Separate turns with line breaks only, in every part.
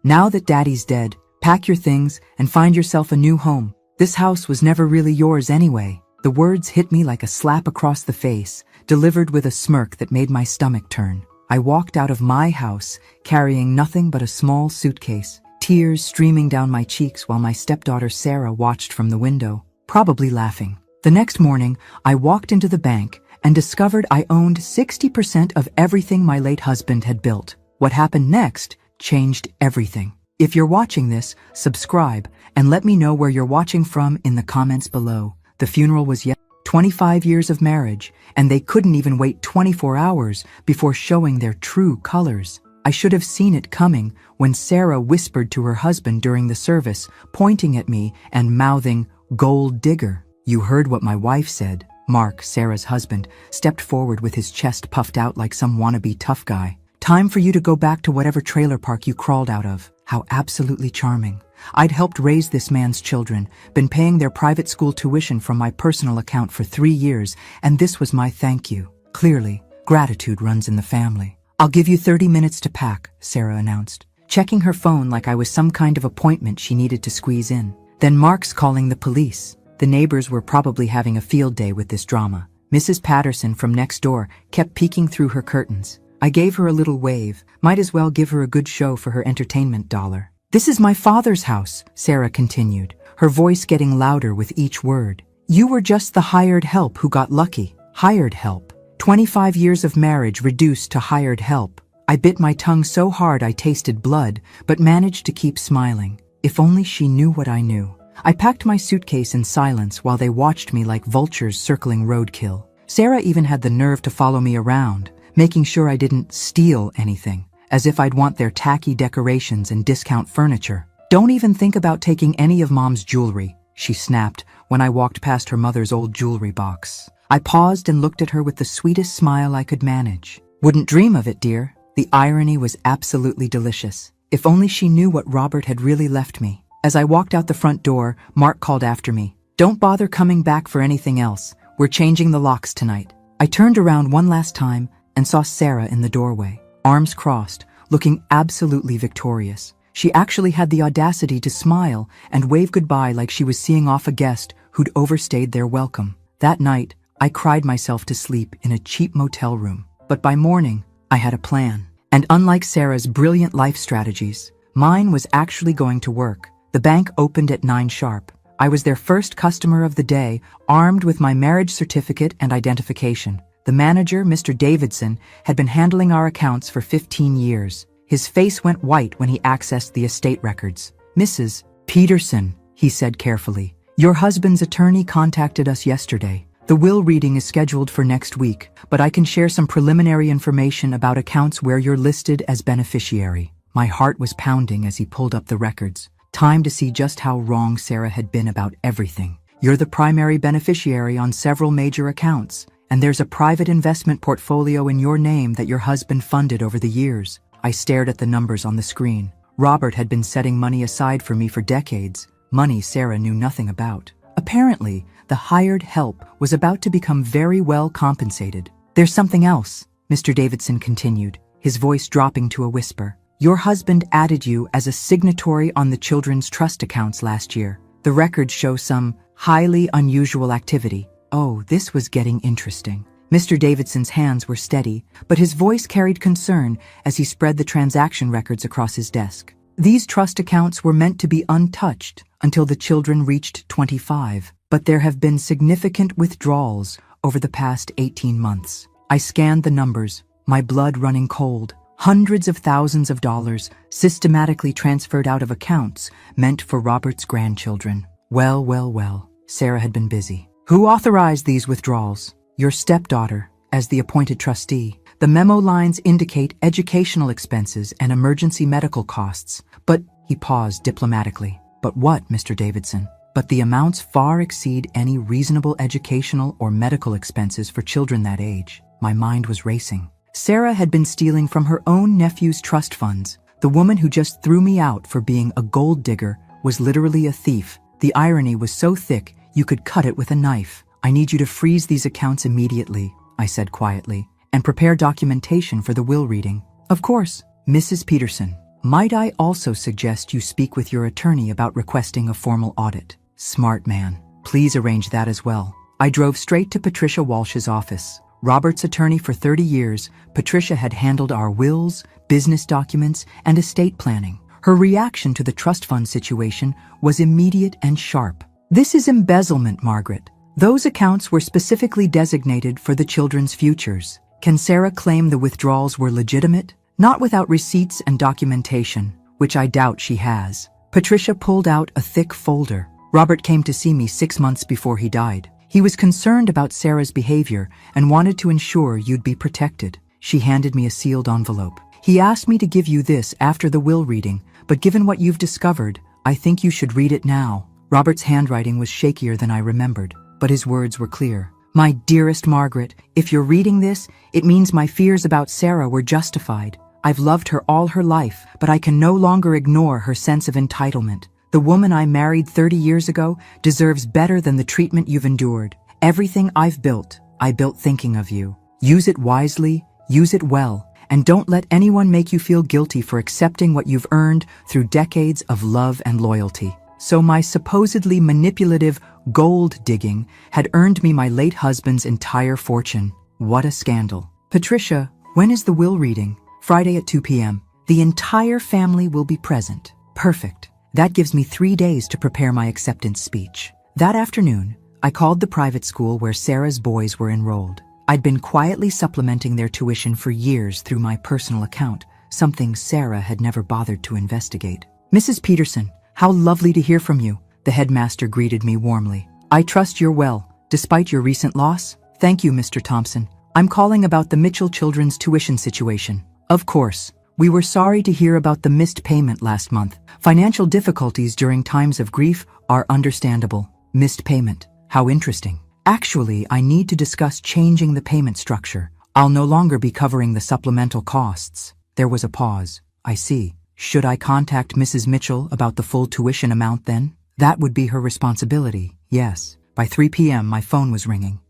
Now that Daddy's dead, pack your things and find yourself a new home. This house was never really yours anyway." The words hit me like a slap across the face, delivered with a smirk that made my stomach turn. I walked out of my house, carrying nothing but a small suitcase, tears streaming down my cheeks while my stepdaughter Sarah watched from the window, probably laughing. The next morning, I walked into the bank and discovered I owned 60% of everything my late husband had built. What happened next changed everything. If you're watching this, subscribe and let me know where you're watching from in the comments below. The funeral was 25 years of marriage, and they couldn't even wait 24 hours before showing their true colors. I should have seen it coming when Sarah whispered to her husband during the service, pointing at me and mouthing, "Gold digger." "You heard what my wife said." Mark, Sarah's husband, stepped forward with his chest puffed out like some wannabe tough guy. "Time for you to go back to whatever trailer park you crawled out of." How absolutely charming. I'd helped raise this man's children, been paying their private school tuition from my personal account for 3 years, and this was my thank you. Clearly, gratitude runs in the family. "I'll give you 30 minutes to pack," Sarah announced, checking her phone like I was some kind of appointment she needed to squeeze in. Then Mark's calling the police. The neighbors were probably having a field day with this drama. Mrs. Patterson from next door kept peeking through her curtains. I gave her a little wave, might as well give her a good show for her entertainment dollar. "This is my father's house," Sarah continued, her voice getting louder with each word. "You were just the hired help who got lucky." Hired help. 25 years of marriage reduced to hired help. I bit my tongue so hard I tasted blood, but managed to keep smiling. If only she knew what I knew. I packed my suitcase in silence while they watched me like vultures circling roadkill. Sarah even had the nerve to follow me around, making sure I didn't steal anything, as if I'd want their tacky decorations and discount furniture. "Don't even think about taking any of Mom's jewelry," she snapped when I walked past her mother's old jewelry box. I paused and looked at her with the sweetest smile I could manage. "Wouldn't dream of it, dear." The irony was absolutely delicious. If only she knew what Robert had really left me. As I walked out the front door, Mark called after me. "Don't bother coming back for anything else. We're changing the locks tonight." I turned around one last time and saw Sarah in the doorway, arms crossed, looking absolutely victorious. She actually had the audacity to smile and wave goodbye like she was seeing off a guest who'd overstayed their welcome. That night, I cried myself to sleep in a cheap motel room. But by morning, I had a plan. And unlike Sarah's brilliant life strategies, mine was actually going to work. The bank opened at 9 sharp. I was their first customer of the day, armed with my marriage certificate and identification. The manager, Mr. Davidson, had been handling our accounts for 15 years. His face went white when he accessed the estate records. "Mrs. Peterson," he said carefully, "your husband's attorney contacted us yesterday. The will reading is scheduled for next week, but I can share some preliminary information about accounts where you're listed as beneficiary." My heart was pounding as he pulled up the records. Time to see just how wrong Sarah had been about everything. "You're the primary beneficiary on several major accounts, and there's a private investment portfolio in your name that your husband funded over the years." I stared at the numbers on the screen. Robert had been setting money aside for me for decades, money Sarah knew nothing about. Apparently, the hired help was about to become very well compensated. "There's something else," Mr. Davidson continued, his voice dropping to a whisper. "Your husband added you as a signatory on the children's trust accounts last year. The records show some highly unusual activity." Oh, this was getting interesting. Mr. Davidson's hands were steady, but his voice carried concern as he spread the transaction records across his desk. "These trust accounts were meant to be untouched until the children reached 25, but there have been significant withdrawals over the past 18 months." I scanned the numbers, my blood running cold. Hundreds of thousands of dollars systematically transferred out of accounts meant for Robert's grandchildren. Well, Sarah had been busy. "Who authorized these withdrawals?" "Your stepdaughter, as the appointed trustee. The memo lines indicate educational expenses and emergency medical costs, but," he paused diplomatically. "But what, Mr. Davidson?" "But the amounts far exceed any reasonable educational or medical expenses for children that age." My mind was racing. Sarah had been stealing from her own nephew's trust funds. The woman who just threw me out for being a gold digger was literally a thief. The irony was so thick you could cut it with a knife. "I need you to freeze these accounts immediately," I said quietly, "and prepare documentation for the will reading." "Of course, Mrs. Peterson." Might I also suggest you speak with your attorney about requesting a formal audit? Smart man. Please arrange that as well. I drove straight to Patricia Walsh's office. Robert's attorney for 30 years, Patricia had handled our wills, business documents, and estate planning. Her reaction to the trust fund situation was immediate and sharp. This is embezzlement, Margaret. Those accounts were specifically designated for the children's futures. Can Sarah claim the withdrawals were legitimate? Not without receipts and documentation, which I doubt she has. Patricia pulled out a thick folder. Robert came to see me 6 months before he died. He was concerned about Sarah's behavior and wanted to ensure you'd be protected. She handed me a sealed envelope. He asked me to give you this after the will reading, but given what you've discovered, I think you should read it now. Robert's handwriting was shakier than I remembered, but his words were clear. My dearest Margaret, if you're reading this, it means my fears about Sarah were justified. I've loved her all her life, but I can no longer ignore her sense of entitlement. The woman I married 30 years ago deserves better than the treatment you've endured. Everything I've built, I built thinking of you. Use it wisely, use it well, and don't let anyone make you feel guilty for accepting what you've earned through decades of love and loyalty. So my supposedly manipulative gold digging had earned me my late husband's entire fortune. What a scandal. Patricia, when is the will reading? Friday at 2 p.m. The entire family will be present. Perfect. That gives me 3 days to prepare my acceptance speech. That afternoon, I called the private school where Sarah's boys were enrolled. I'd been quietly supplementing their tuition for years through my personal account, something Sarah had never bothered to investigate. Mrs. Peterson, how lovely to hear from you, the headmaster greeted me warmly. I trust you're well, despite your recent loss. Thank you, Mr. Thompson. I'm calling about the Mitchell children's tuition situation. Of course. We were sorry to hear about the missed payment last month. Financial difficulties during times of grief are understandable. Missed payment. How interesting. Actually, I need to discuss changing the payment structure. I'll no longer be covering the supplemental costs. There was a pause. I see. Should I contact Mrs. Mitchell about the full tuition amount then? That would be her responsibility, yes. By 3 p.m. my phone was ringing.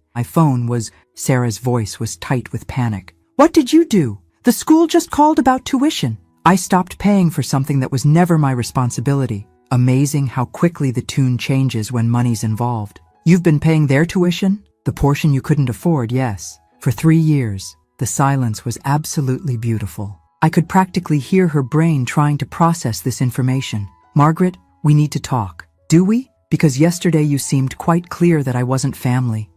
Sarah's voice was tight with panic. What did you do? The school just called about tuition. I stopped paying for something that was never my responsibility. Amazing how quickly the tune changes when money's involved. You've been paying their tuition? The portion you couldn't afford, yes. For 3 years. The silence was absolutely beautiful. I could practically hear her brain trying to process this information. Margaret, we need to talk. Do we? Because yesterday you seemed quite clear that I wasn't family.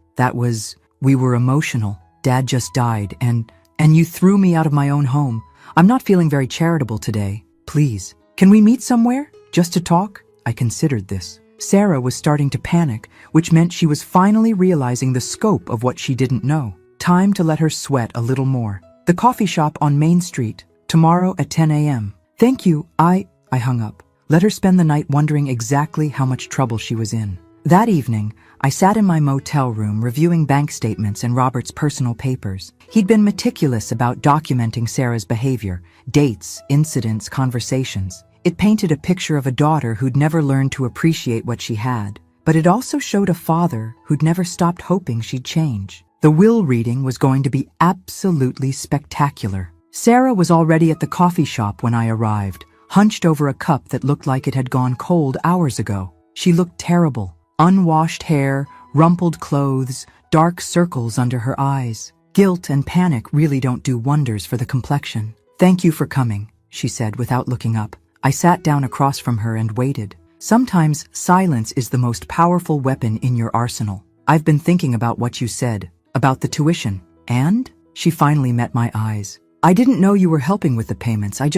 We were emotional. Dad just died, and you threw me out of my own home. I'm not feeling very charitable today. Please, can we meet somewhere? Just to talk? I considered this. Sarah was starting to panic, which meant she was finally realizing the scope of what she didn't know. Time to let her sweat a little more. The coffee shop on Main Street, tomorrow at 10 a.m. Thank you. I hung up. Let her spend the night wondering exactly how much trouble she was in. That evening, I sat in my motel room reviewing bank statements and Robert's personal papers. He'd been meticulous about documenting Sarah's behavior, dates, incidents, conversations. It painted a picture of a daughter who'd never learned to appreciate what she had, but it also showed a father who'd never stopped hoping she'd change. The will reading was going to be absolutely spectacular. Sarah was already at the coffee shop when I arrived, hunched over a cup that looked like it had gone cold hours ago. She looked terrible. Unwashed hair, rumpled clothes, dark circles under her eyes. Guilt and panic really don't do wonders for the complexion. Thank you for coming, she said without looking up. I sat down across from her and waited. Sometimes silence is the most powerful weapon in your arsenal. I've been thinking about what you said, about the tuition. And? She finally met my eyes. I didn't know you were helping with the payments. I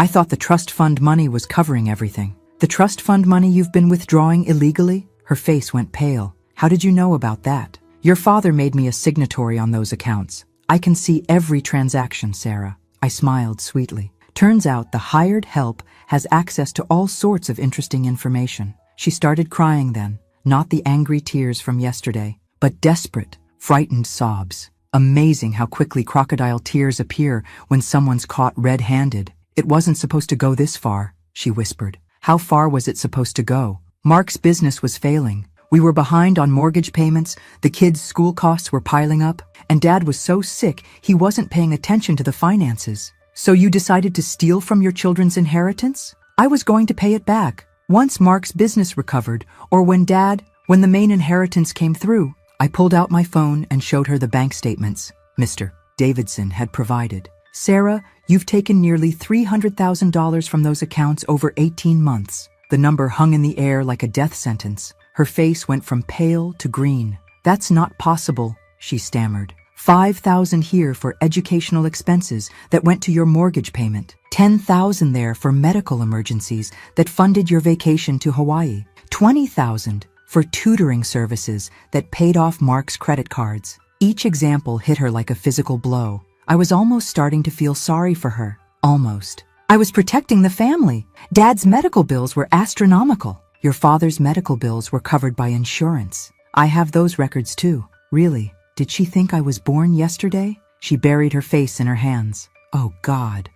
thought the trust fund money was covering everything. The trust fund money you've been withdrawing illegally? Her face went pale. How did you know about that? Your father made me a signatory on those accounts. I can see every transaction, Sarah. I smiled sweetly. Turns out the hired help has access to all sorts of interesting information. She started crying then, not the angry tears from yesterday, but desperate, frightened sobs. Amazing how quickly crocodile tears appear when someone's caught red-handed. It wasn't supposed to go this far, she whispered. How far was it supposed to go? Mark's business was failing. We were behind on mortgage payments, the kids' school costs were piling up, and Dad was so sick he wasn't paying attention to the finances. So you decided to steal from your children's inheritance? I was going to pay it back. Once Mark's business recovered, or when the main inheritance came through, I pulled out my phone and showed her the bank statements Mr. Davidson had provided. Sarah, you've taken nearly $300,000 from those accounts over 18 months. The number hung in the air like a death sentence. Her face went from pale to green. That's not possible, she stammered. $5,000 here for educational expenses that went to your mortgage payment. $10,000 there for medical emergencies that funded your vacation to Hawaii. $20,000 for tutoring services that paid off Mark's credit cards. Each example hit her like a physical blow. I was almost starting to feel sorry for her. Almost. I was protecting the family. Dad's medical bills were astronomical. Your father's medical bills were covered by insurance. I have those records too. Really? Did she think I was born yesterday? She buried her face in her hands. Oh God,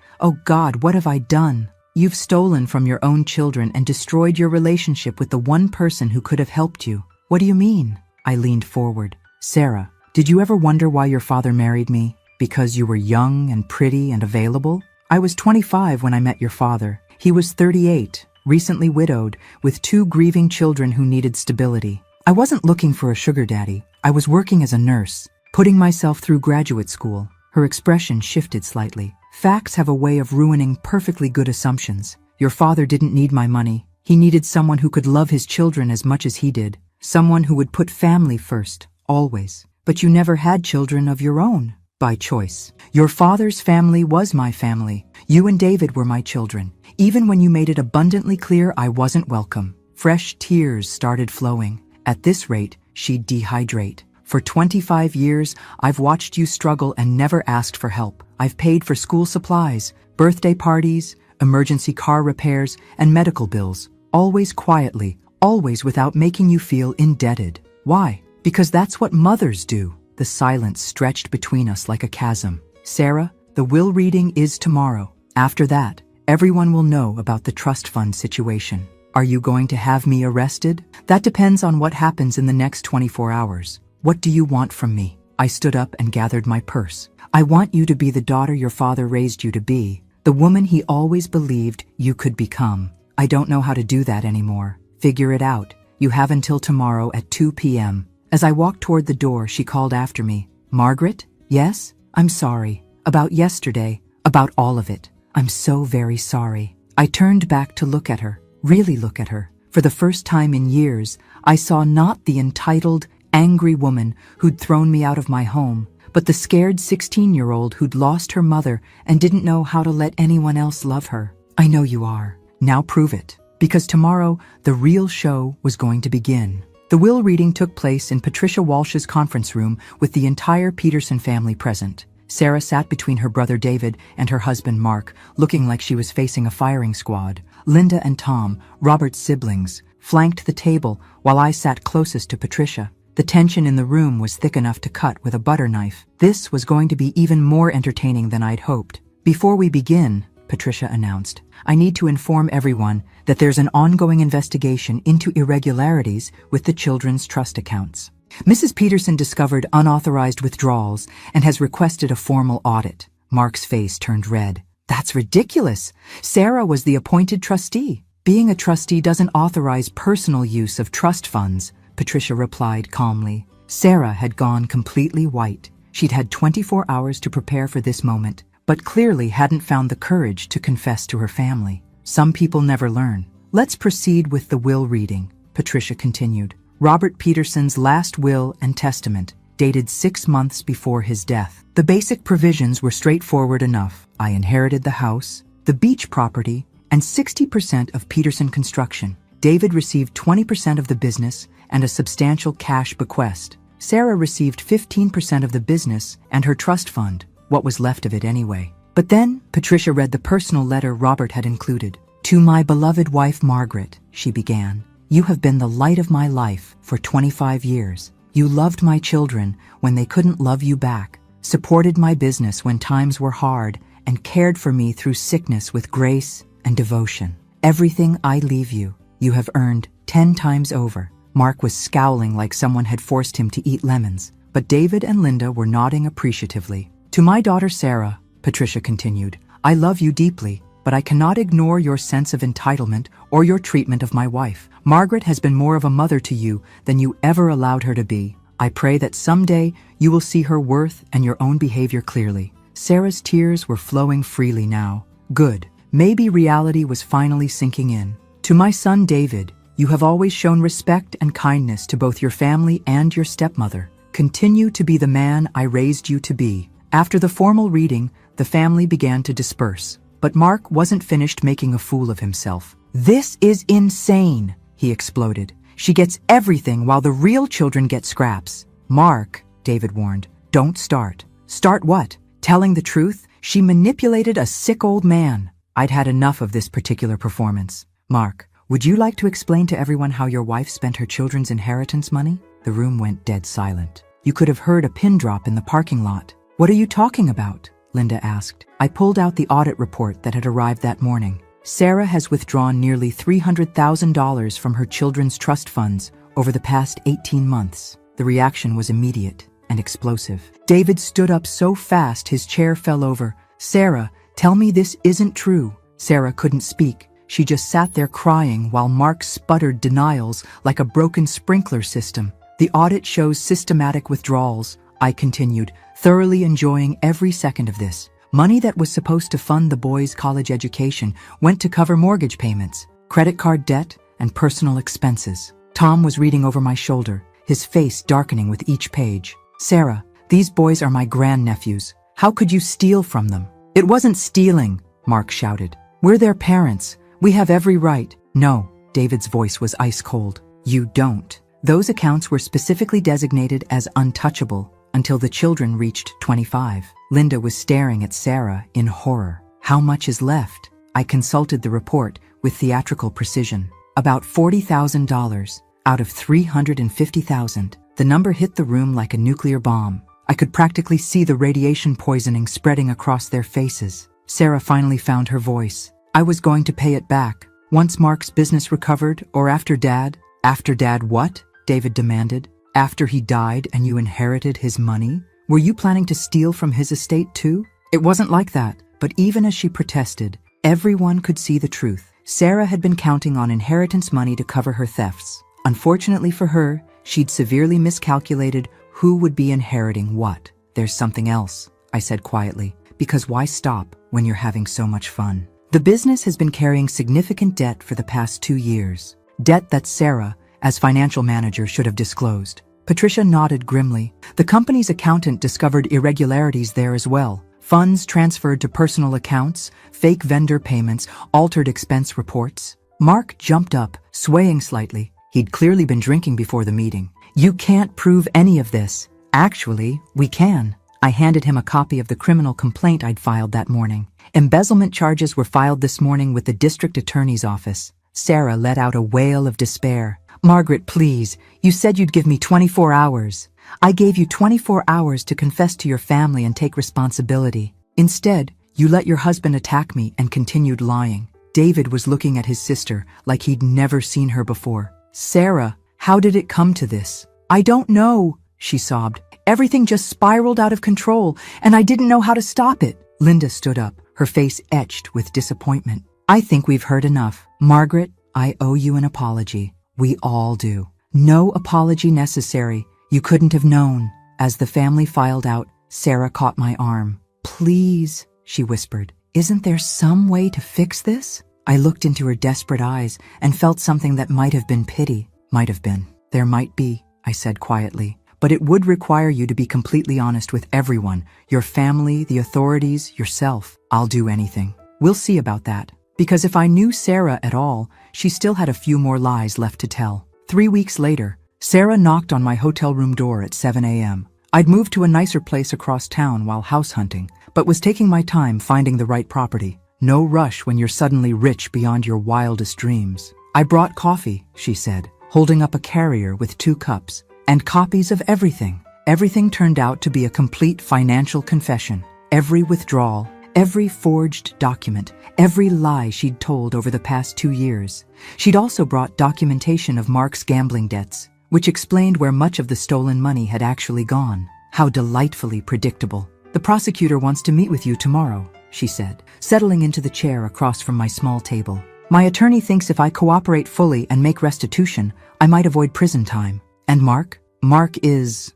what have I done? You've stolen from your own children and destroyed your relationship with the one person who could have helped you. What do you mean? I leaned forward. Sarah, did you ever wonder why your father married me? Because you were young and pretty and available? I was 25 when I met your father. He was 38, recently widowed, with 2 grieving children who needed stability. I wasn't looking for a sugar daddy. I was working as a nurse, putting myself through graduate school. Her expression shifted slightly. Facts have a way of ruining perfectly good assumptions. Your father didn't need my money. He needed someone who could love his children as much as he did. Someone who would put family first, always. But you never had children of your own, by choice. Your father's family was my family. You and David were my children. Even when you made it abundantly clear I wasn't welcome. Fresh tears started flowing. At this rate, she'd dehydrate. For 25 years, I've watched you struggle and never asked for help. I've paid for school supplies, birthday parties, emergency car repairs, and medical bills. Always quietly, always without making you feel indebted. Why? Because that's what mothers do. The silence stretched between us like a chasm. Sarah, the will reading is tomorrow. After that, everyone will know about the trust fund situation. Are you going to have me arrested? That depends on what happens in the next 24 hours. What do you want from me? I stood up and gathered my purse. I want you to be the daughter your father raised you to be, the woman he always believed you could become. I don't know how to do that anymore. Figure it out. You have until tomorrow at 2 p.m. As I walked toward the door, she called after me. Margaret? Yes? I'm sorry. About yesterday. About all of it. I'm so very sorry. I turned back to look at her. Really look at her. For the first time in years, I saw not the entitled, angry woman who'd thrown me out of my home, but the scared 16-year-old who'd lost her mother and didn't know how to let anyone else love her. I know you are. Now prove it. Because tomorrow, the real show was going to begin. The will reading took place in Patricia Walsh's conference room with the entire Peterson family present. Sarah sat between her brother David and her husband Mark, looking like she was facing a firing squad. Linda and Tom, Robert's siblings, flanked the table while I sat closest to Patricia. The tension in the room was thick enough to cut with a butter knife. This was going to be even more entertaining than I'd hoped. Before we begin, Patricia announced, I need to inform everyone that there's an ongoing investigation into irregularities with the children's trust accounts. Mrs. Peterson discovered unauthorized withdrawals and has requested a formal audit. Mark's face turned red. That's ridiculous. Sarah was the appointed trustee. Being a trustee doesn't authorize personal use of trust funds, Patricia replied calmly. Sarah had gone completely white. She'd had 24 hours to prepare for this moment, but clearly hadn't found the courage to confess to her family. Some people never learn. Let's proceed with the will reading, Patricia continued. Robert Peterson's last will and testament, dated 6 months before his death. The basic provisions were straightforward enough. I inherited the house, the beach property, and 60% of Peterson Construction. David received 20% of the business and a substantial cash bequest. Sarah received 15% of the business and her trust fund, what was left of it anyway. But then, Patricia read the personal letter Robert had included. To my beloved wife Margaret, she began, you have been the light of my life for 25 years. You loved my children when they couldn't love you back, supported my business when times were hard, and cared for me through sickness with grace and devotion. Everything I leave you, you have earned 10 times over. Mark was scowling like someone had forced him to eat lemons, but David and Linda were nodding appreciatively. To my daughter Sarah, Patricia continued, I love you deeply, but I cannot ignore your sense of entitlement or your treatment of my wife. Margaret has been more of a mother to you than you ever allowed her to be. I pray that someday you will see her worth and your own behavior clearly." Sarah's tears were flowing freely now. Good. Maybe reality was finally sinking in. "To my son David, you have always shown respect and kindness to both your family and your stepmother. Continue to be the man I raised you to be." After the formal reading, the family began to disperse. But Mark wasn't finished making a fool of himself. "This is insane," he exploded. "She gets everything while the real children get scraps." "Mark," David warned, "don't start." "Start what? Telling the truth? She manipulated a sick old man." I'd had enough of this particular performance. "Mark, would you like to explain to everyone how your wife spent her children's inheritance money?" The room went dead silent. You could have heard a pin drop in the parking lot. "What are you talking about?" Linda asked. I pulled out the audit report that had arrived that morning. Sarah has withdrawn nearly $300,000 from her children's trust funds over the past 18 months. The reaction was immediate and explosive. David stood up so fast his chair fell over. "Sarah, tell me this isn't true." Sarah couldn't speak. She just sat there crying while Mark sputtered denials like a broken sprinkler system. "The audit shows systematic withdrawals," I continued, thoroughly enjoying every second of this. "Money that was supposed to fund the boys' college education went to cover mortgage payments, credit card debt, and personal expenses." Tom was reading over my shoulder, his face darkening with each page. "Sarah, these boys are my grandnephews. How could you steal from them?" "It wasn't stealing," Mark shouted. "We're their parents. We have every right." "No," David's voice was ice cold. "You don't. Those accounts were specifically designated as untouchable until the children reached 25. Linda was staring at Sarah in horror. "How much is left?" I consulted the report with theatrical precision. "About $40,000 out of $350,000. The number hit the room like a nuclear bomb. I could practically see the radiation poisoning spreading across their faces. Sarah finally found her voice. "I was going to pay it back. Once Mark's business recovered, or after Dad." "After Dad what?" David demanded. "After he died and you inherited his money? Were you planning to steal from his estate too?" "It wasn't like that." But even as she protested, everyone could see the truth. Sarah had been counting on inheritance money to cover her thefts. Unfortunately for her, she'd severely miscalculated who would be inheriting what. "There's something else," I said quietly, "because why stop when you're having so much fun?" The business has been carrying significant debt for the past 2 years. Debt that Sarah, as financial manager, should have disclosed. Patricia nodded grimly. The company's accountant discovered irregularities there as well. Funds transferred to personal accounts, fake vendor payments, altered expense reports. Mark jumped up, swaying slightly. He'd clearly been drinking before the meeting. "You can't prove any of this." "Actually, we can." I handed him a copy of the criminal complaint I'd filed that morning. Embezzlement charges were filed this morning with the district attorney's office. Sarah let out a wail of despair. "Margaret, please, you said you'd give me 24 hours. I gave you 24 hours to confess to your family and take responsibility. Instead, you let your husband attack me and continued lying." David was looking at his sister like he'd never seen her before. "Sarah, how did it come to this?" "I don't know," she sobbed. "Everything just spiraled out of control, and I didn't know how to stop it." Linda stood up, her face etched with disappointment. "I think we've heard enough. Margaret, I owe you an apology. We all do." "No apology necessary. You couldn't have known." As the family filed out, Sarah caught my arm. "Please," she whispered, "isn't there some way to fix this?" I looked into her desperate eyes and felt something that might have been pity. "Might have been. There might be," I said quietly. "But it would require you to be completely honest with everyone, your family, the authorities, yourself." "I'll do anything." "We'll see about that." Because if I knew Sarah at all, she still had a few more lies left to tell. 3 weeks later, Sarah knocked on my hotel room door at 7 a.m. I'd moved to a nicer place across town while house hunting, but was taking my time finding the right property. No rush when you're suddenly rich beyond your wildest dreams. "I brought coffee," she said, holding up a carrier with 2 cups, "and copies of everything." Everything turned out to be a complete financial confession. Every withdrawal, every forged document, every lie she'd told over the past 2 years. She'd also brought documentation of Mark's gambling debts, which explained where much of the stolen money had actually gone. How delightfully predictable. "The prosecutor wants to meet with you tomorrow," she said, settling into the chair across from my small table. My attorney thinks if I cooperate fully and make restitution, I might avoid prison time. And Mark? Mark is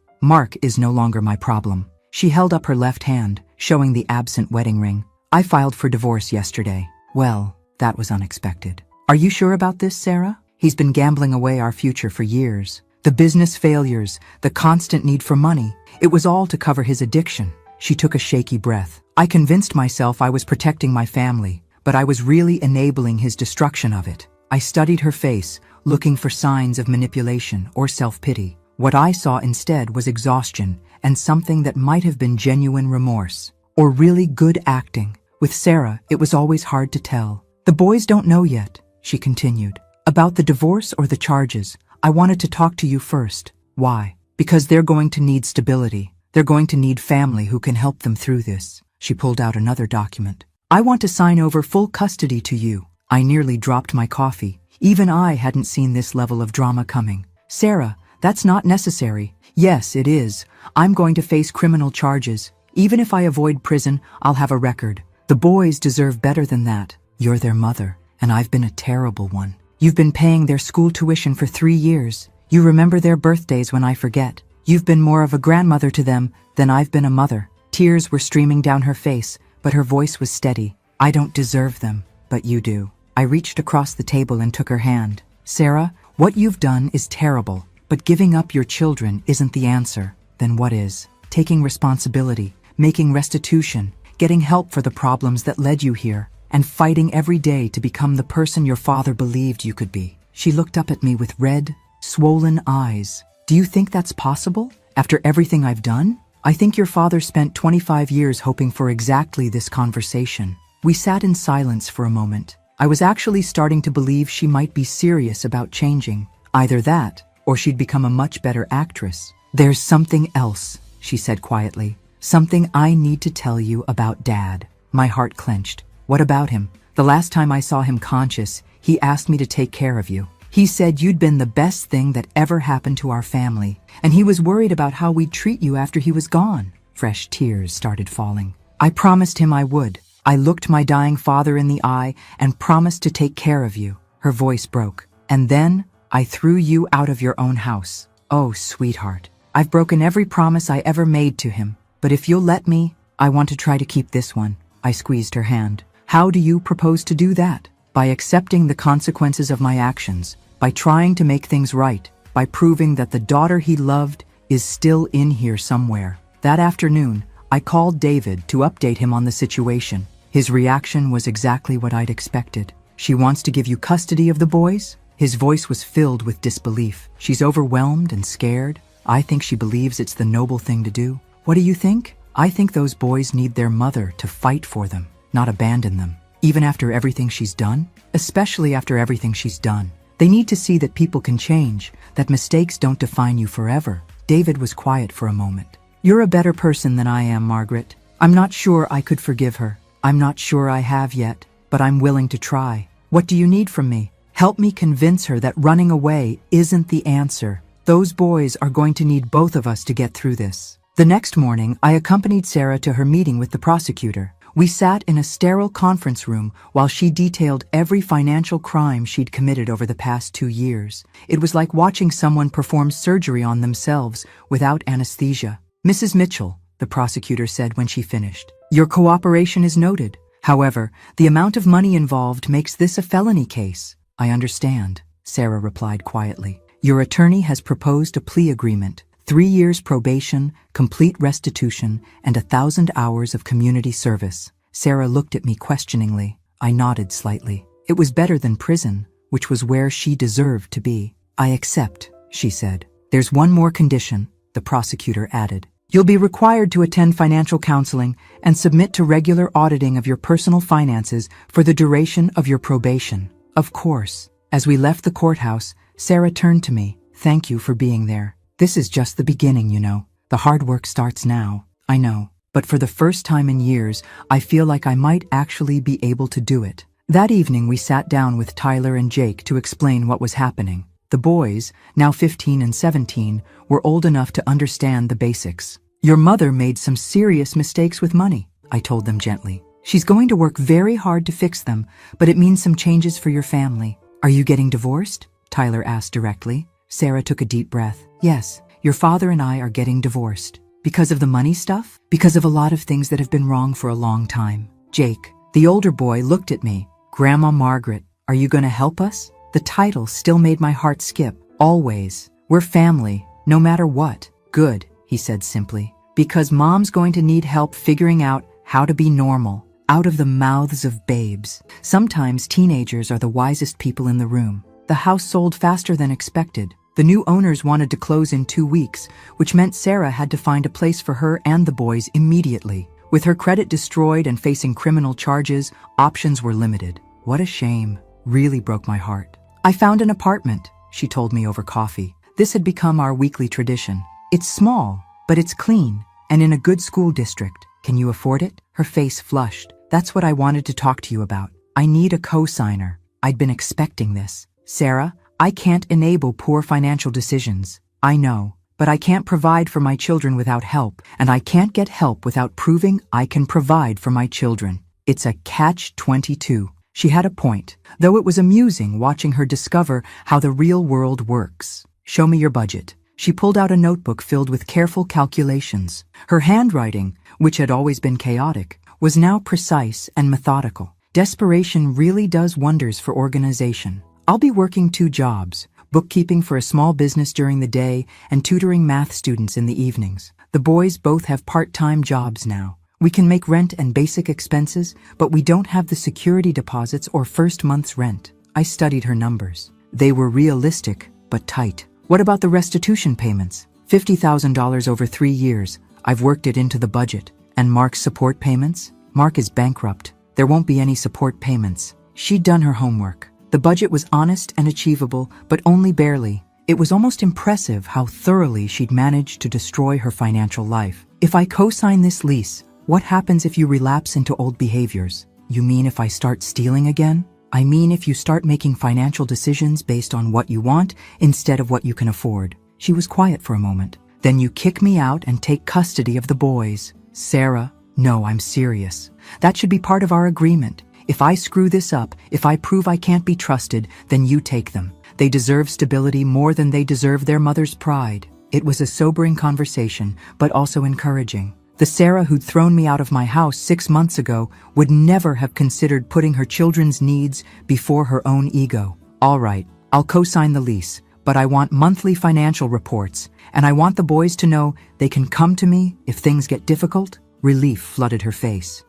no longer my problem. She held up her left hand, showing the absent wedding ring. I filed for divorce yesterday. Well, that was unexpected. Are you sure about this, Sarah? He's been gambling away our future for years. The business failures, the constant need for money, it was all to cover his addiction. She took a shaky breath. I convinced myself I was protecting my family, but I was really enabling his destruction of it. I studied her face, looking for signs of manipulation or self-pity. What I saw instead was exhaustion and something that might have been genuine remorse or really good acting. With Sarah, it was always hard to tell. The boys don't know yet, she continued. About the divorce or the charges, I wanted to talk to you first. Why? Because they're going to need stability. They're going to need family who can help them through this. She pulled out another document. I want to sign over full custody to you. I nearly dropped my coffee. Even I hadn't seen this level of drama coming. Sarah, that's not necessary. Yes, it is. I'm going to face criminal charges. Even if I avoid prison, I'll have a record. The boys deserve better than that. You're their mother, and I've been a terrible one. You've been paying their school tuition for 3 years. You remember their birthdays when I forget. You've been more of a grandmother to them than I've been a mother. Tears were streaming down her face, but her voice was steady. I don't deserve them, but you do. I reached across the table and took her hand. Sarah, what you've done is terrible, but giving up your children isn't the answer. Then what is? Taking responsibility, making restitution, getting help for the problems that led you here, and fighting every day to become the person your father believed you could be. She looked up at me with red, swollen eyes. Do you think that's possible? After everything I've done? I think your father spent 25 years hoping for exactly this conversation. We sat in silence for a moment. I was actually starting to believe she might be serious about changing. Either that, or she'd become a much better actress. There's something else, she said quietly. Something I need to tell you about Dad. My heart clenched. What about him? The last time I saw him conscious, he asked me to take care of you. He said you'd been the best thing that ever happened to our family, and he was worried about how we'd treat you after he was gone. Fresh tears started falling. I promised him I would. I looked my dying father in the eye and promised to take care of you. Her voice broke. And then I threw you out of your own house. Oh, sweetheart. I've broken every promise I ever made to him. But if you'll let me, I want to try to keep this one. I squeezed her hand. How do you propose to do that? By accepting the consequences of my actions, by trying to make things right, by proving that the daughter he loved is still in here somewhere. That afternoon, I called David to update him on the situation. His reaction was exactly what I'd expected. She wants to give you custody of the boys? His voice was filled with disbelief. She's overwhelmed and scared. I think she believes it's the noble thing to do. What do you think? I think those boys need their mother to fight for them, not abandon them. Even after everything she's done? Especially after everything she's done. They need to see that people can change, that mistakes don't define you forever. David was quiet for a moment. You're a better person than I am, Margaret. I'm not sure I could forgive her. I'm not sure I have yet, but I'm willing to try. What do you need from me? Help me convince her that running away isn't the answer. Those boys are going to need both of us to get through this. The next morning, I accompanied Sarah to her meeting with the prosecutor. We sat in a sterile conference room while she detailed every financial crime she'd committed over the past 2 years. It was like watching someone perform surgery on themselves without anesthesia. Mrs. Mitchell, the prosecutor said when she finished, your cooperation is noted. However, the amount of money involved makes this a felony case. I understand, Sarah replied quietly. Your attorney has proposed a plea agreement. 3 years probation, complete restitution, and 1,000 hours of community service. Sarah looked at me questioningly. I nodded slightly. It was better than prison, which was where she deserved to be. I accept, she said. There's one more condition, the prosecutor added. You'll be required to attend financial counseling and submit to regular auditing of your personal finances for the duration of your probation. Of course. As we left the courthouse, Sarah turned to me. Thank you for being there. This is just the beginning, you know. The hard work starts now. I know. But for the first time in years, I feel like I might actually be able to do it. That evening, we sat down with Tyler and Jake to explain what was happening. The boys, now 15 and 17, were old enough to understand the basics. Your mother made some serious mistakes with money, I told them gently. She's going to work very hard to fix them, but it means some changes for your family. Are you getting divorced? Tyler asked directly. Sarah took a deep breath. Yes, your father and I are getting divorced. Because of the money stuff? Because of a lot of things that have been wrong for a long time. Jake, the older boy, looked at me. Grandma Margaret, are you going to help us? The title still made my heart skip. Always. We're family, no matter what. Good, he said simply. Because Mom's going to need help figuring out how to be normal. Out of the mouths of babes. Sometimes teenagers are the wisest people in the room. The house sold faster than expected. The new owners wanted to close in 2 weeks, which meant Sarah had to find a place for her and the boys immediately. With her credit destroyed and facing criminal charges, options were limited. What a shame. Really broke my heart. I found an apartment, she told me over coffee. This had become our weekly tradition. It's small, but it's clean, and in a good school district. Can you afford it? Her face flushed. That's what I wanted to talk to you about. I need a co-signer. I'd been expecting this. Sarah, I can't enable poor financial decisions. I know, but I can't provide for my children without help, and I can't get help without proving I can provide for my children. It's a catch-22. She had a point, though it was amusing watching her discover how the real world works. Show me your budget. She pulled out a notebook filled with careful calculations. Her handwriting, which had always been chaotic, was now precise and methodical. Desperation really does wonders for organization. I'll be working 2 jobs, bookkeeping for a small business during the day and tutoring math students in the evenings. The boys both have part-time jobs now. We can make rent and basic expenses, but we don't have the security deposits or first month's rent. I studied her numbers. They were realistic, but tight. What about the restitution payments? $50,000 over 3 years. I've worked it into the budget. And Mark's support payments? Mark is bankrupt. There won't be any support payments. She'd done her homework. The budget was honest and achievable, but only barely. It was almost impressive how thoroughly she'd managed to destroy her financial life. If I co-sign this lease, what happens if you relapse into old behaviors? You mean if I start stealing again? I mean if you start making financial decisions based on what you want instead of what you can afford. She was quiet for a moment. Then you kick me out and take custody of the boys. Sarah, no, I'm serious. That should be part of our agreement. If I screw this up, if I prove I can't be trusted, then you take them. They deserve stability more than they deserve their mother's pride. It was a sobering conversation, but also encouraging. The Sarah who'd thrown me out of my house 6 months ago would never have considered putting her children's needs before her own ego. All right, I'll co-sign the lease, but I want monthly financial reports, and I want the boys to know they can come to me if things get difficult. Relief flooded her face.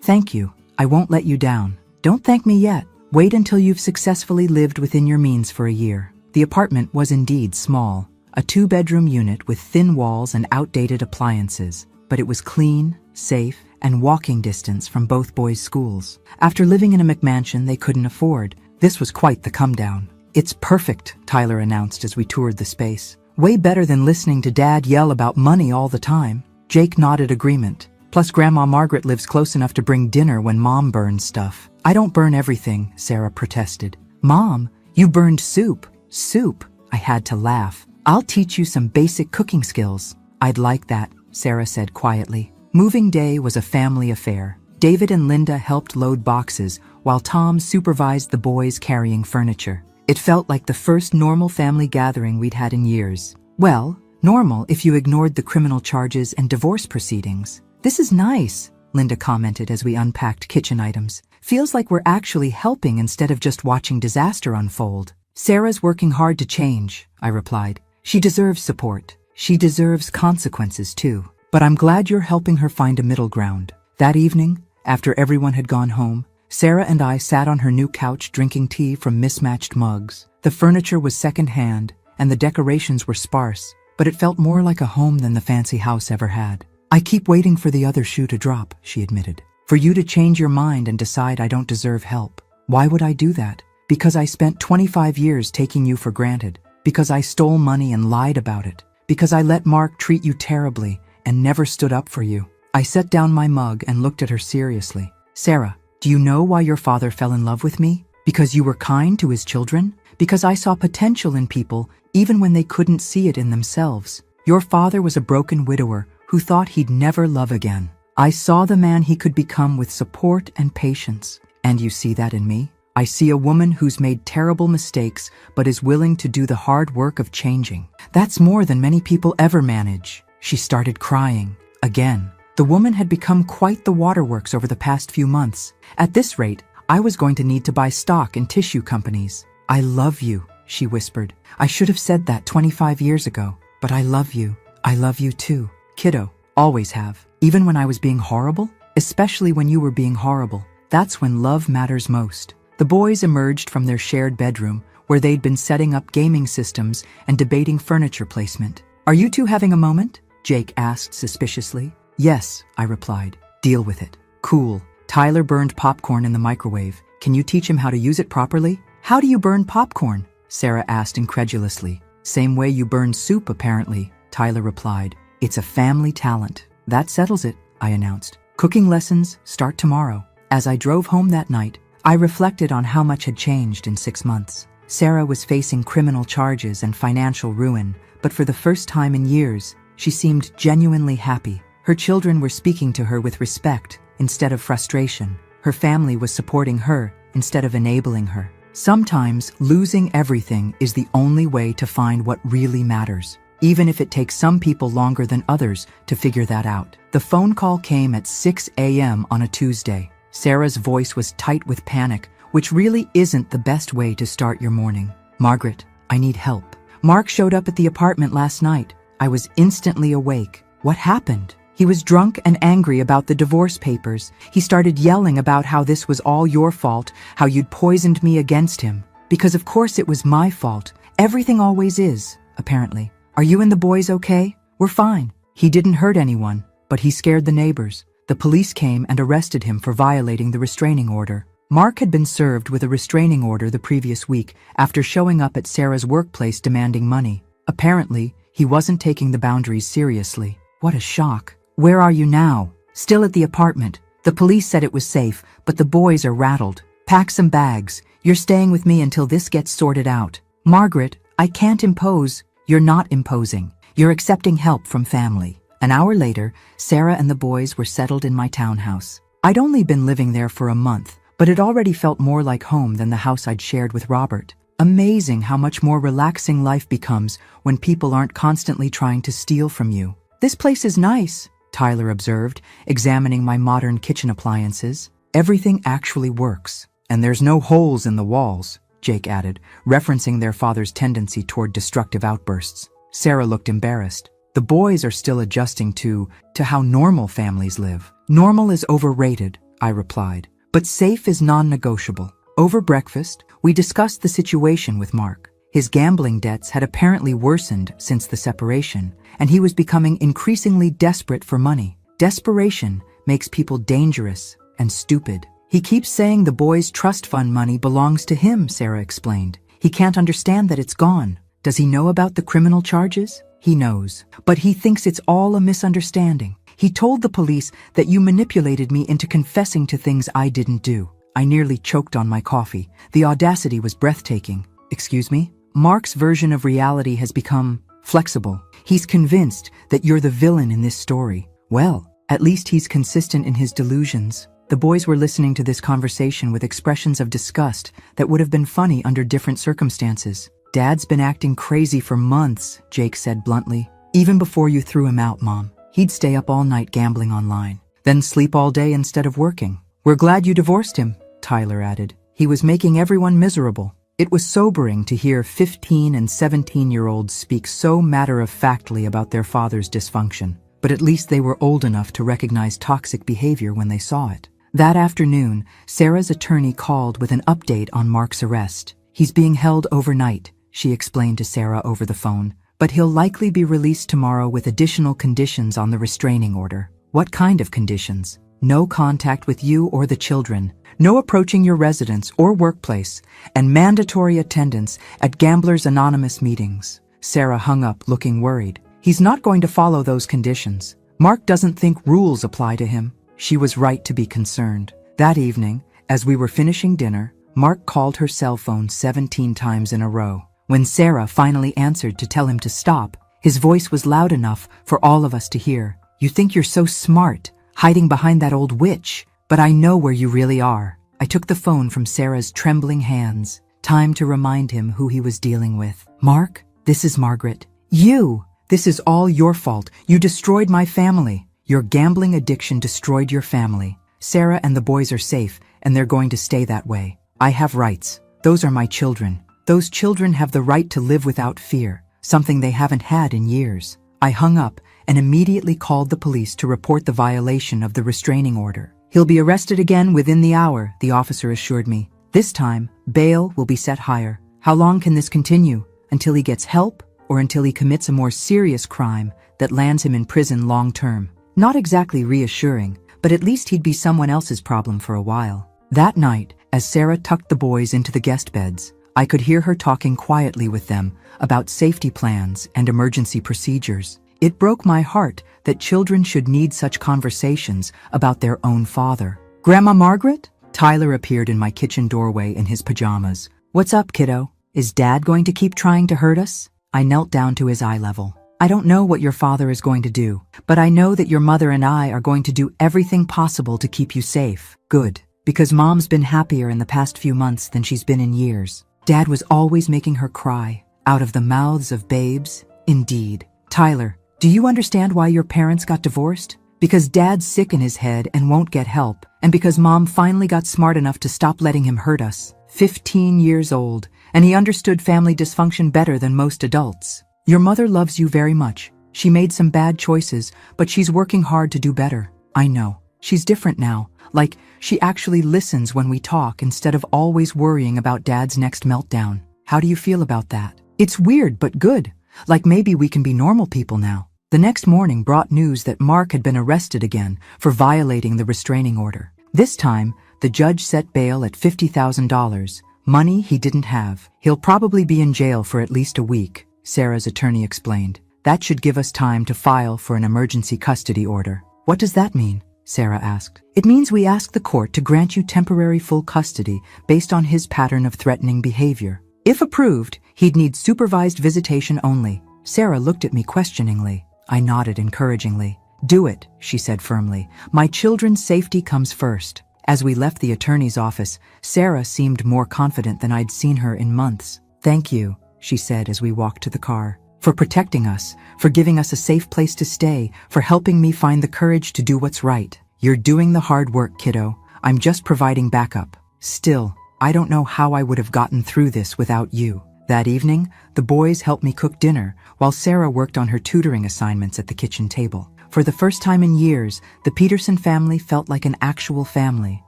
Thank you. I won't let you down. Don't thank me yet. Wait until you've successfully lived within your means for a year. The apartment was indeed small, a 2-bedroom unit with thin walls and outdated appliances, but it was clean, safe, and walking distance from both boys' schools. After living in a McMansion they couldn't afford, this was quite the come-down. It's perfect, Tyler announced as we toured the space. Way better than listening to Dad yell about money all the time. Jake nodded agreement. Plus Grandma Margaret lives close enough to bring dinner when Mom burns stuff. I don't burn everything, Sarah protested. Mom, you burned soup. Soup? I had to laugh. I'll teach you some basic cooking skills. I'd like that, Sarah said quietly. Moving day was a family affair. David and Linda helped load boxes, while Tom supervised the boys carrying furniture. It felt like the first normal family gathering we'd had in years. Well, normal if you ignored the criminal charges and divorce proceedings. This is nice, Linda commented as we unpacked kitchen items. Feels like we're actually helping instead of just watching disaster unfold. Sarah's working hard to change, I replied. She deserves support. She deserves consequences too. But I'm glad you're helping her find a middle ground. That evening, after everyone had gone home, Sarah and I sat on her new couch drinking tea from mismatched mugs. The furniture was second-hand, and the decorations were sparse, but it felt more like a home than the fancy house ever had. I keep waiting for the other shoe to drop, she admitted. For you to change your mind and decide I don't deserve help. Why would I do that? Because I spent 25 years taking you for granted. Because I stole money and lied about it. Because I let Mark treat you terribly and never stood up for you. I set down my mug and looked at her seriously. Sarah, do you know why your father fell in love with me? Because you were kind to his children? Because I saw potential in people even when they couldn't see it in themselves. Your father was a broken widower who thought he'd never love again. I saw the man he could become with support and patience. And you see that in me? I see a woman who's made terrible mistakes but is willing to do the hard work of changing. That's more than many people ever manage. She started crying. Again. The woman had become quite the waterworks over the past few months. At this rate, I was going to need to buy stock in tissue companies. I love you, she whispered. I should have said that 25 years ago. But I love you. I love you too. Kiddo. Always have. Even when I was being horrible? Especially when you were being horrible. That's when love matters most. The boys emerged from their shared bedroom, where they'd been setting up gaming systems and debating furniture placement. Are you two having a moment? Jake asked suspiciously. Yes, I replied. Deal with it. Cool. Tyler burned popcorn in the microwave. Can you teach him how to use it properly? How do you burn popcorn? Sarah asked incredulously. Same way you burn soup, apparently, Tyler replied. It's a family talent. That settles it, I announced. Cooking lessons start tomorrow. As I drove home that night, I reflected on how much had changed in 6 months. Sarah was facing criminal charges and financial ruin, but for the first time in years, she seemed genuinely happy. Her children were speaking to her with respect instead of frustration. Her family was supporting her instead of enabling her. Sometimes losing everything is the only way to find what really matters, even if it takes some people longer than others to figure that out. The phone call came at 6 a.m. on a Tuesday. Sarah's voice was tight with panic, which really isn't the best way to start your morning. Margaret, I need help. Mark showed up at the apartment last night. I was instantly awake. What happened? He was drunk and angry about the divorce papers. He started yelling about how this was all your fault, how you'd poisoned me against him. Because of course it was my fault. Everything always is, apparently. Are you and the boys okay? We're fine. He didn't hurt anyone, but he scared the neighbors. The police came and arrested him for violating the restraining order. Mark had been served with a restraining order the previous week after showing up at Sarah's workplace demanding money. Apparently, he wasn't taking the boundaries seriously. What a shock. Where are you now? Still at the apartment. The police said it was safe, but the boys are rattled. Pack some bags. You're staying with me until this gets sorted out. Margaret, I can't impose. You're not imposing. You're accepting help from family. An hour later, Sarah and the boys were settled in my townhouse. I'd only been living there for a month, but it already felt more like home than the house I'd shared with Robert. Amazing how much more relaxing life becomes when people aren't constantly trying to steal from you. This place is nice, Tyler observed, examining my modern kitchen appliances. Everything actually works. And there's no holes in the walls, Jake added, referencing their father's tendency toward destructive outbursts. Sarah looked embarrassed. The boys are still adjusting to how normal families live. Normal is overrated, I replied. But safe is non-negotiable. Over breakfast, we discussed the situation with Mark. His gambling debts had apparently worsened since the separation, and he was becoming increasingly desperate for money. Desperation makes people dangerous and stupid. He keeps saying the boys' trust fund money belongs to him, Sarah explained. He can't understand that it's gone. Does he know about the criminal charges? He knows, but he thinks it's all a misunderstanding. He told the police that you manipulated me into confessing to things I didn't do. I nearly choked on my coffee. The audacity was breathtaking. Excuse me? Mark's version of reality has become flexible. He's convinced that you're the villain in this story. Well, at least he's consistent in his delusions. The boys were listening to this conversation with expressions of disgust that would have been funny under different circumstances. Dad's been acting crazy for months, Jake said bluntly. Even before you threw him out, Mom. He'd stay up all night gambling online, then sleep all day instead of working. We're glad you divorced him, Tyler added. He was making everyone miserable. It was sobering to hear 15 and 17-year-olds speak so matter-of-factly about their father's dysfunction, but at least they were old enough to recognize toxic behavior when they saw it. That afternoon, Sarah's attorney called with an update on Mark's arrest. He's being held overnight, she explained to Sarah over the phone, but he'll likely be released tomorrow with additional conditions on the restraining order. What kind of conditions? No contact with you or the children, no approaching your residence or workplace, and mandatory attendance at Gamblers Anonymous meetings. Sarah hung up looking worried. He's not going to follow those conditions. Mark doesn't think rules apply to him. She was right to be concerned. That evening, as we were finishing dinner, Mark called her cell phone 17 times in a row. When Sarah finally answered to tell him to stop, his voice was loud enough for all of us to hear. You think you're so smart. hiding behind that old witch, but I know where you really are. I took the phone from Sarah's trembling hands. Time to remind him who he was dealing with. Mark, this is Margaret. You! This is all your fault. You destroyed my family. Your gambling addiction destroyed your family. Sarah and the boys are safe, and they're going to stay that way. I have rights. Those are my children. Those children have the right to live without fear, something they haven't had in years. I hung up and immediately called the police to report the violation of the restraining order. He'll be arrested again within the hour, the officer assured me. This time, bail will be set higher. How long can this continue? Until he gets help or until he commits a more serious crime that lands him in prison long term? Not exactly reassuring, but at least he'd be someone else's problem for a while. That night, as Sarah tucked the boys into the guest beds, I could hear her talking quietly with them about safety plans and emergency procedures. It broke my heart that children should need such conversations about their own father. Grandma Margaret? Tyler appeared in my kitchen doorway in his pajamas. What's up, kiddo? Is Dad going to keep trying to hurt us? I knelt down to his eye level. I don't know what your father is going to do, but I know that your mother and I are going to do everything possible to keep you safe. Good. Because Mom's been happier in the past few months than she's been in years. Dad was always making her cry, out of the mouths of babes. Indeed. Tyler, do you understand why your parents got divorced? Because Dad's sick in his head and won't get help, and because Mom finally got smart enough to stop letting him hurt us. 15 years old, and he understood family dysfunction better than most adults. Your mother loves you very much. She made some bad choices, but she's working hard to do better. I know. She's different now. Like, she actually listens when we talk instead of always worrying about Dad's next meltdown. How do you feel about that? It's weird, but good. Like maybe we can be normal people now. The next morning brought news that Mark had been arrested again for violating the restraining order. This time, the judge set bail at $50,000, money he didn't have. He'll probably be in jail for at least a week, Sarah's attorney explained. That should give us time to file for an emergency custody order. What does that mean? Sarah asked. It means we ask the court to grant you temporary full custody based on his pattern of threatening behavior. If approved, he'd need supervised visitation only. Sarah looked at me questioningly. I nodded encouragingly. Do it, she said firmly. My children's safety comes first. As we left the attorney's office, Sarah seemed more confident than I'd seen her in months. Thank you, she said as we walked to the car. For protecting us, for giving us a safe place to stay, for helping me find the courage to do what's right. You're doing the hard work, kiddo. I'm just providing backup. Still, I don't know how I would have gotten through this without you. That evening, the boys helped me cook dinner, while Sarah worked on her tutoring assignments at the kitchen table. For the first time in years, the Peterson family felt like an actual family.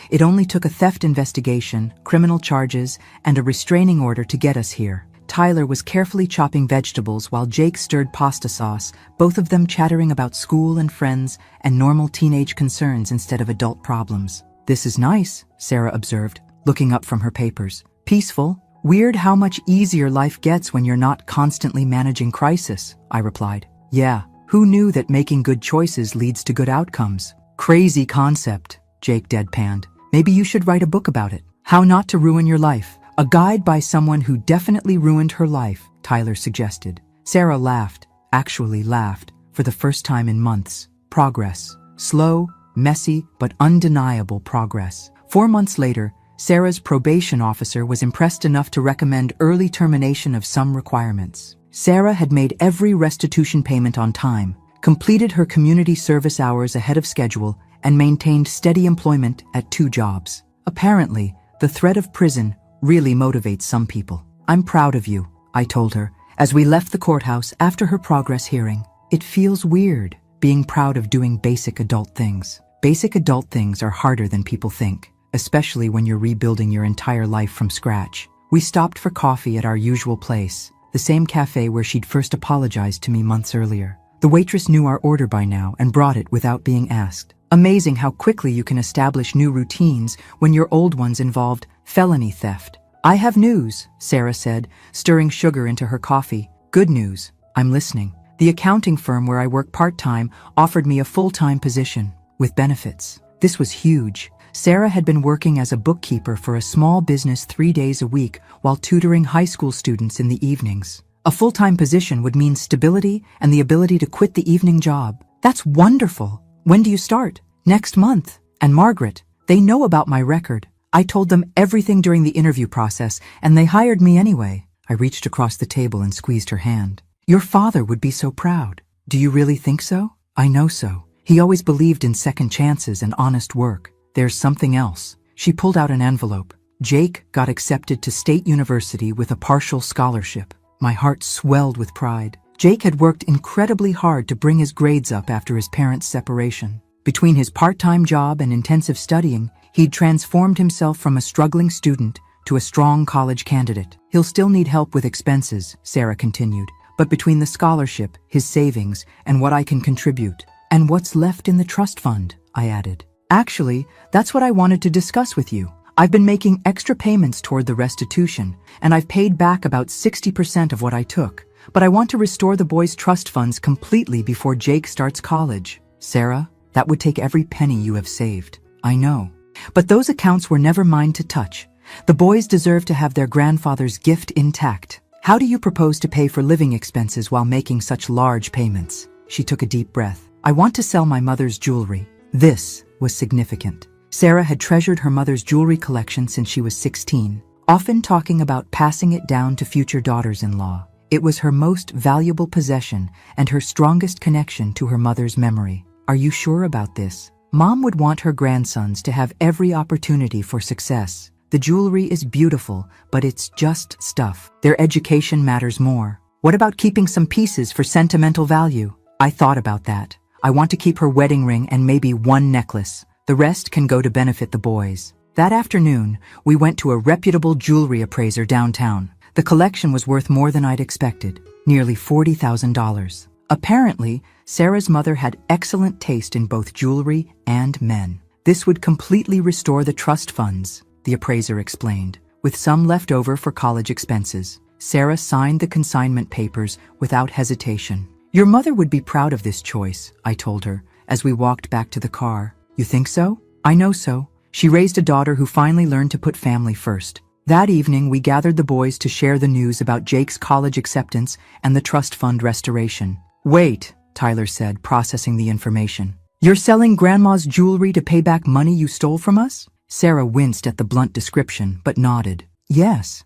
It only took a theft investigation, criminal charges, and a restraining order to get us here. Tyler was carefully chopping vegetables while Jake stirred pasta sauce, both of them chattering about school and friends and normal teenage concerns instead of adult problems. This is nice, Sarah observed, looking up from her papers. Peaceful. Weird how much easier life gets when you're not constantly managing crisis, I replied. Yeah, who knew that making good choices leads to good outcomes? Crazy concept, Jake deadpanned. Maybe you should write a book about it. How not to ruin your life. A guide by someone who definitely ruined her life, Tyler suggested. Sarah laughed, actually laughed, for the first time in months. Progress. Slow, messy, but undeniable progress. 4 months later, Sarah's probation officer was impressed enough to recommend early termination of some requirements. Sarah had made every restitution payment on time, completed her community service hours ahead of schedule, and maintained steady employment at 2 jobs. Apparently, the threat of prison really motivates some people. I'm proud of you, I told her, as we left the courthouse after her progress hearing. It feels weird, being proud of doing basic adult things. Basic adult things are harder than people think, especially when you're rebuilding your entire life from scratch. We stopped for coffee at our usual place, the same cafe where she'd first apologized to me months earlier. The waitress knew our order by now and brought it without being asked. Amazing how quickly you can establish new routines when your old ones involved felony theft. I have news, Sarah said, stirring sugar into her coffee. Good news. I'm listening. The accounting firm where I work part-time offered me a full-time position, with benefits. This was huge. Sarah had been working as a bookkeeper for a small business 3 days a week while tutoring high school students in the evenings. A full-time position would mean stability and the ability to quit the evening job. That's wonderful. When do you start? Next month. And Margaret, they know about my record. I told them everything during the interview process, and they hired me anyway. I reached across the table and squeezed her hand. Your father would be so proud. Do you really think so? I know so. He always believed in second chances and honest work. There's something else. She pulled out an envelope. Jake got accepted to State University with a partial scholarship. My heart swelled with pride. Jake had worked incredibly hard to bring his grades up after his parents' separation. Between his part-time job and intensive studying, he'd transformed himself from a struggling student to a strong college candidate. He'll still need help with expenses, Sarah continued, but between the scholarship, his savings, and what I can contribute, and what's left in the trust fund, I added. Actually, that's what I wanted to discuss with you. I've been making extra payments toward the restitution, and I've paid back about 60% of what I took, but I want to restore the boys' trust funds completely before Jake starts college. Sarah, that would take every penny you have saved. I know. But those accounts were never mine to touch. The boys deserve to have their grandfather's gift intact. How do you propose to pay for living expenses while making such large payments? She took a deep breath. I want to sell my mother's jewelry. This was significant. Sarah had treasured her mother's jewelry collection since she was 16, often talking about passing it down to future daughters-in-law. It was her most valuable possession and her strongest connection to her mother's memory. Are you sure about this? Mom would want her grandsons to have every opportunity for success. The jewelry is beautiful, but it's just stuff. Their education matters more. What about keeping some pieces for sentimental value? I thought about that. I want to keep her wedding ring and maybe one necklace. The rest can go to benefit the boys. That afternoon, we went to a reputable jewelry appraiser downtown. The collection was worth more than I'd expected, nearly $40,000. Apparently, Sarah's mother had excellent taste in both jewelry and men. This would completely restore the trust funds, the appraiser explained, with some left over for college expenses. Sarah signed the consignment papers without hesitation. Your mother would be proud of this choice, I told her, as we walked back to the car. You think so? I know so. She raised a daughter who finally learned to put family first. That evening, we gathered the boys to share the news about Jake's college acceptance and the trust fund restoration. Wait, Tyler said, processing the information. You're selling Grandma's jewelry to pay back money you stole from us? Sarah winced at the blunt description, but nodded. Yes,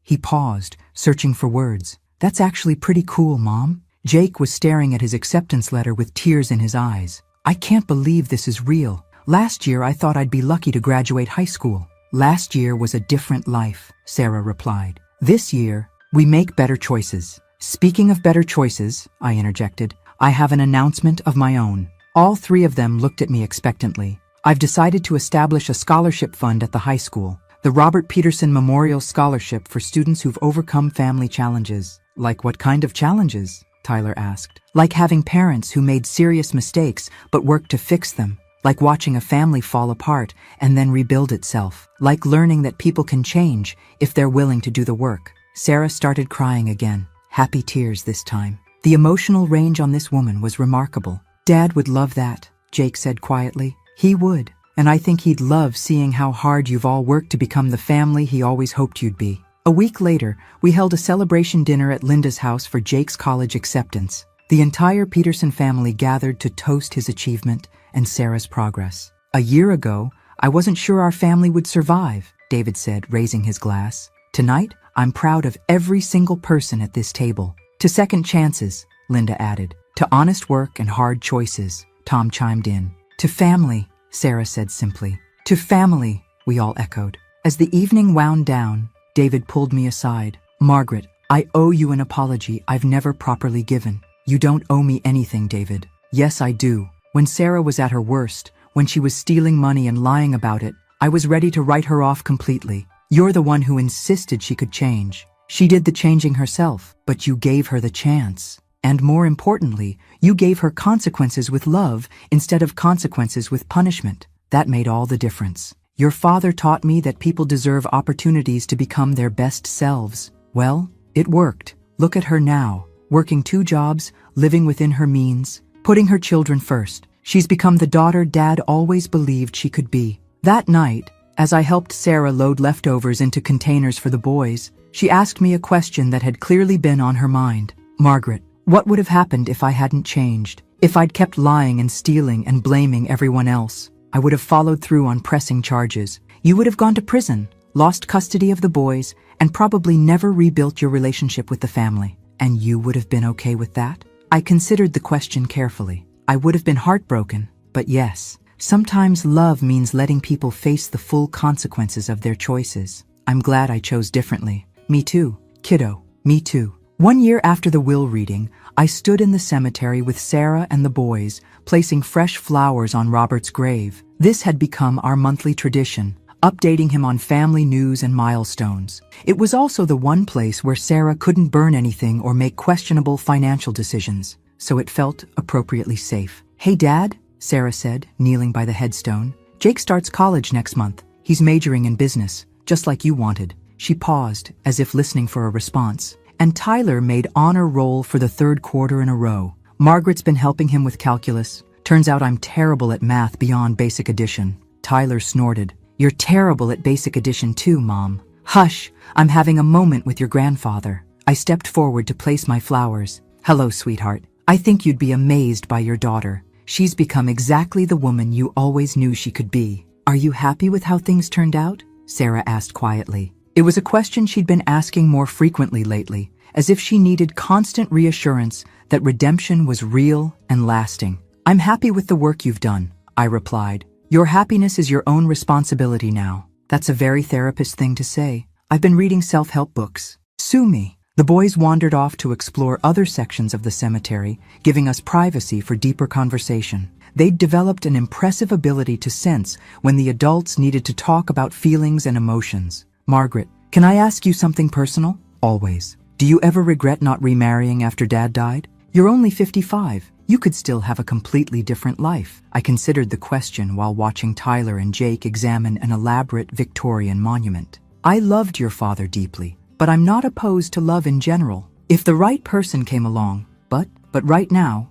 he paused, searching for words. That's actually pretty cool, Mom. Jake was staring at his acceptance letter with tears in his eyes. I can't believe this is real. Last year I thought I'd be lucky to graduate high school. Last year was a different life, Sarah replied. This year, we make better choices. Speaking of better choices, I interjected, I have an announcement of my own. All three of them looked at me expectantly. I've decided to establish a scholarship fund at the high school, the Robert Peterson Memorial Scholarship for students who've overcome family challenges. Like what kind of challenges? Tyler asked. Like having parents who made serious mistakes but worked to fix them. Like watching a family fall apart and then rebuild itself. Like learning that people can change if they're willing to do the work. Sarah started crying again. Happy tears this time. The emotional range on this woman was remarkable. Dad would love that, Jake said quietly. He would. And I think he'd love seeing how hard you've all worked to become the family he always hoped you'd be. A week later, we held a celebration dinner at Linda's house for Jake's college acceptance. The entire Peterson family gathered to toast his achievement and Sarah's progress. A year ago, I wasn't sure our family would survive, David said, raising his glass. Tonight, I'm proud of every single person at this table. To second chances, Linda added. To honest work and hard choices, Tom chimed in. To family, Sarah said simply. To family, we all echoed. As the evening wound down, David pulled me aside. Margaret, I owe you an apology I've never properly given. You don't owe me anything, David. Yes, I do. When Sarah was at her worst, when she was stealing money and lying about it, I was ready to write her off completely. You're the one who insisted she could change. She did the changing herself, but you gave her the chance. And more importantly, you gave her consequences with love instead of consequences with punishment. That made all the difference. Your father taught me that people deserve opportunities to become their best selves. Well, it worked. Look at her now, working 2 jobs, living within her means, putting her children first. She's become the daughter Dad always believed she could be. That night, as I helped Sarah load leftovers into containers for the boys, she asked me a question that had clearly been on her mind. Margaret, what would have happened if I hadn't changed? If I'd kept lying and stealing and blaming everyone else, I would have followed through on pressing charges. You would have gone to prison, lost custody of the boys, and probably never rebuilt your relationship with the family. And you would have been okay with that? I considered the question carefully. I would have been heartbroken, but yes, sometimes love means letting people face the full consequences of their choices. I'm glad I chose differently. Me too, kiddo, me too. 1 year after the will reading, I stood in the cemetery with Sarah and the boys, placing fresh flowers on Robert's grave. This had become our monthly tradition, updating him on family news and milestones. It was also the one place where Sarah couldn't burn anything or make questionable financial decisions, so it felt appropriately safe. "Hey, Dad," Sarah said, kneeling by the headstone. "Jake starts college next month. He's majoring in business, just like you wanted." She paused, as if listening for a response. "And Tyler made honor roll for the 3rd quarter in a row. Margaret's been helping him with calculus. Turns out I'm terrible at math beyond basic addition." Tyler snorted. "You're terrible at basic addition too, Mom." "Hush, I'm having a moment with your grandfather." I stepped forward to place my flowers. "Hello, sweetheart. I think you'd be amazed by your daughter. She's become exactly the woman you always knew she could be." "Are you happy with how things turned out?" Sarah asked quietly. It was a question she'd been asking more frequently lately, as if she needed constant reassurance that redemption was real and lasting. "I'm happy with the work you've done," I replied. "Your happiness is your own responsibility now." That's a very therapist thing to say. I've been reading self-help books. Sue me. The boys wandered off to explore other sections of the cemetery, giving us privacy for deeper conversation. They'd developed an impressive ability to sense when the adults needed to talk about feelings and emotions. "Margaret, can I ask you something personal?" "Always." "Do you ever regret not remarrying after Dad died?" "You're only 55. You could still have a completely different life." I considered the question while watching Tyler and Jake examine an elaborate Victorian monument. "I loved your father deeply, but I'm not opposed to love in general. If the right person came along, but right now,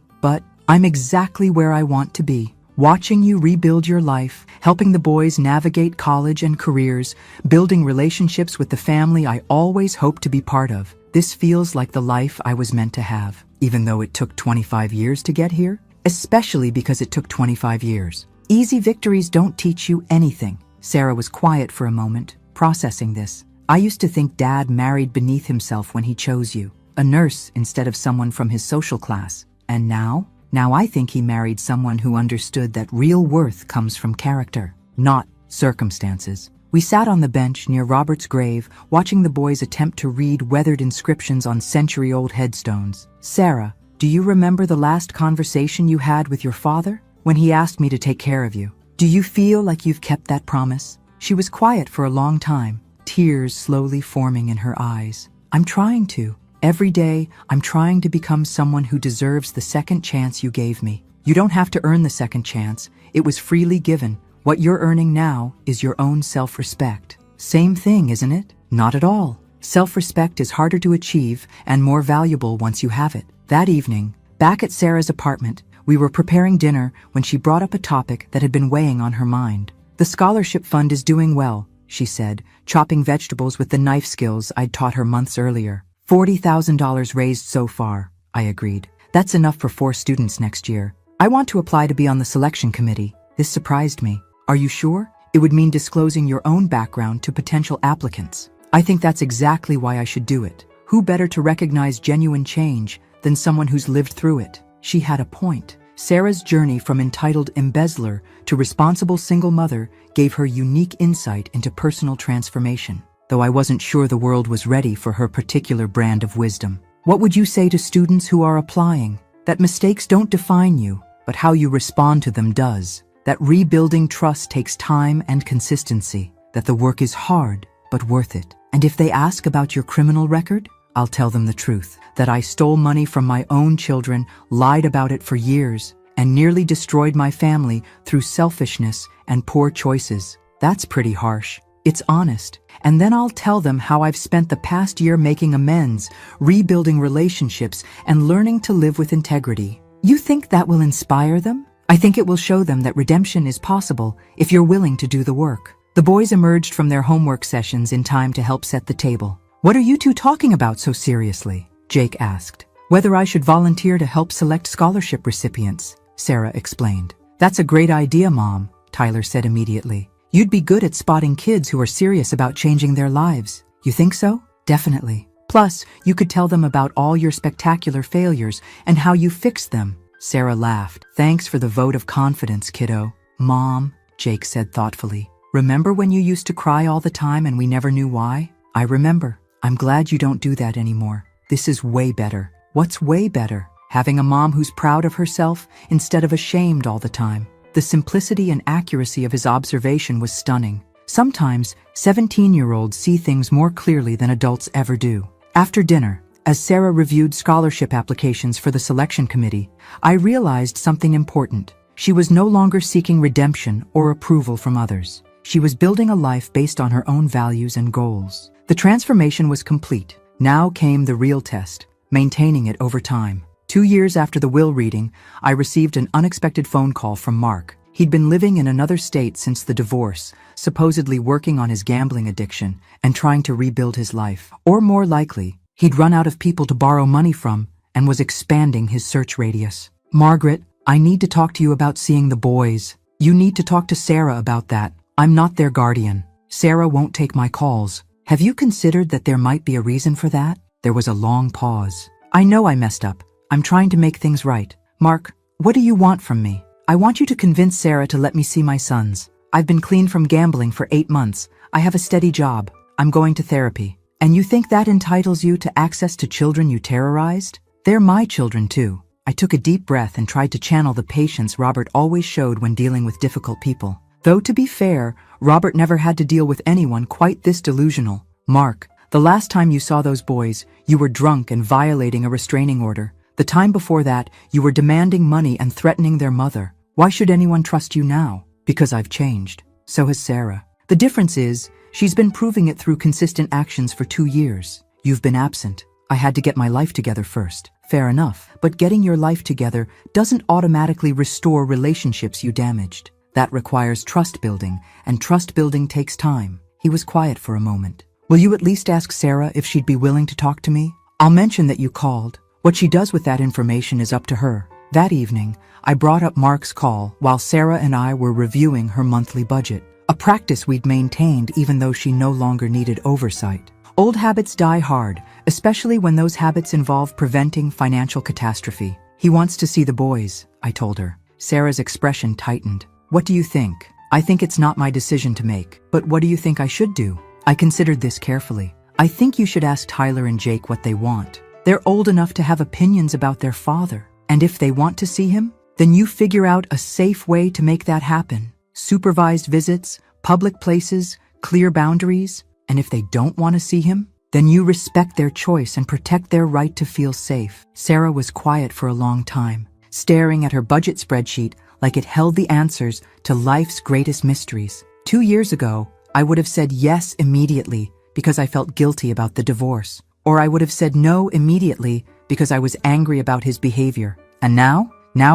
I'm exactly where I want to be. Watching you rebuild your life, helping the boys navigate college and careers, building relationships with the family I always hoped to be part of. This feels like the life I was meant to have, even though it took 25 years to get here, especially because it took 25 years. Easy victories don't teach you anything." Sarah was quiet for a moment, processing this. "I used to think Dad married beneath himself when he chose you, a nurse instead of someone from his social class. And now I think he married someone who understood that real worth comes from character, not circumstances." We sat on the bench near Robert's grave, watching the boys attempt to read weathered inscriptions on century-old headstones. "Sarah, do you remember the last conversation you had with your father? When he asked me to take care of you. Do you feel like you've kept that promise?" She was quiet for a long time, tears slowly forming in her eyes. "I'm trying to. Every day, I'm trying to become someone who deserves the second chance you gave me. You don't have to earn the second chance. It was freely given. What you're earning now is your own self-respect." Same thing, isn't it? Not at all. Self-respect is harder to achieve and more valuable once you have it. That evening, back at Sarah's apartment, we were preparing dinner when she brought up a topic that had been weighing on her mind. "The scholarship fund is doing well," she said, chopping vegetables with the knife skills I'd taught her months earlier. $40,000 raised so far, I agreed. "That's enough for 4 students next year. I want to apply to be on the selection committee." This surprised me. "Are you sure? It would mean disclosing your own background to potential applicants." "I think that's exactly why I should do it. Who better to recognize genuine change than someone who's lived through it?" She had a point. Sarah's journey from entitled embezzler to responsible single mother gave her unique insight into personal transformation, though I wasn't sure the world was ready for her particular brand of wisdom. What would you say to students who are applying? That mistakes don't define you, but how you respond to them does. That rebuilding trust takes time and consistency. That the work is hard, but worth it. And if they ask about your criminal record, I'll tell them the truth. That I stole money from my own children, lied about it for years, and nearly destroyed my family through selfishness and poor choices. That's pretty harsh. It's honest. And then I'll tell them how I've spent the past year making amends, rebuilding relationships, and learning to live with integrity. You think that will inspire them? I think it will show them that redemption is possible if you're willing to do the work. The boys emerged from their homework sessions in time to help set the table. "What are you two talking about so seriously?" Jake asked. Whether I should volunteer to help select scholarship recipients, Sarah explained. That's a great idea, Mom, Tyler said immediately. You'd be good at spotting kids who are serious about changing their lives. You think so? Definitely. Plus, you could tell them about all your spectacular failures and how you fixed them. Sarah laughed. Thanks for the vote of confidence, kiddo. Mom, Jake said thoughtfully. Remember when you used to cry all the time and we never knew why? I remember. I'm glad you don't do that anymore. This is way better. What's way better? Having a mom who's proud of herself instead of ashamed all the time. The simplicity and accuracy of his observation was stunning. Sometimes, 17-year-olds see things more clearly than adults ever do. After dinner, as Sarah reviewed scholarship applications for the selection committee, I realized something important. She was no longer seeking redemption or approval from others. She was building a life based on her own values and goals. The transformation was complete. Now came the real test, maintaining it over time. 2 years after the will reading, I received an unexpected phone call from Mark. He'd been living in another state since the divorce, supposedly working on his gambling addiction and trying to rebuild his life. Or more likely, he'd run out of people to borrow money from and was expanding his search radius. Margaret, I need to talk to you about seeing the boys. You need to talk to Sarah about that. I'm not their guardian. Sarah won't take my calls. Have you considered that there might be a reason for that? There was a long pause. I know I messed up. I'm trying to make things right. Mark, what do you want from me? I want you to convince Sarah to let me see my sons. I've been clean from gambling for 8 months. I have a steady job. I'm going to therapy. And you think that entitles you to access to children you terrorized? They're my children too. I took a deep breath and tried to channel the patience Robert always showed when dealing with difficult people. Though to be fair, Robert never had to deal with anyone quite this delusional. Mark, the last time you saw those boys, you were drunk and violating a restraining order. The time before that, you were demanding money and threatening their mother. Why should anyone trust you now? Because I've changed. So has Sarah. The difference is, she's been proving it through consistent actions for 2 years. You've been absent. I had to get my life together first. Fair enough. But getting your life together doesn't automatically restore relationships you damaged. That requires trust building, and trust building takes time. He was quiet for a moment. Will you at least ask Sarah if she'd be willing to talk to me? I'll mention that you called. What she does with that information is up to her. That evening, I brought up Mark's call while Sarah and I were reviewing her monthly budget, a practice we'd maintained even though she no longer needed oversight. Old habits die hard, especially when those habits involve preventing financial catastrophe. He wants to see the boys, I told her. Sarah's expression tightened. What do you think? I think it's not my decision to make, but what do you think I should do? I considered this carefully. I think you should ask Tyler and Jake what they want. They're old enough to have opinions about their father. And if they want to see him, then you figure out a safe way to make that happen. Supervised visits, public places, clear boundaries. And if they don't want to see him, then you respect their choice and protect their right to feel safe. Sarah was quiet for a long time, staring at her budget spreadsheet like it held the answers to life's greatest mysteries. 2 years ago, I would have said yes immediately because I felt guilty about the divorce. Or I would have said no immediately because I was angry about his behavior. And now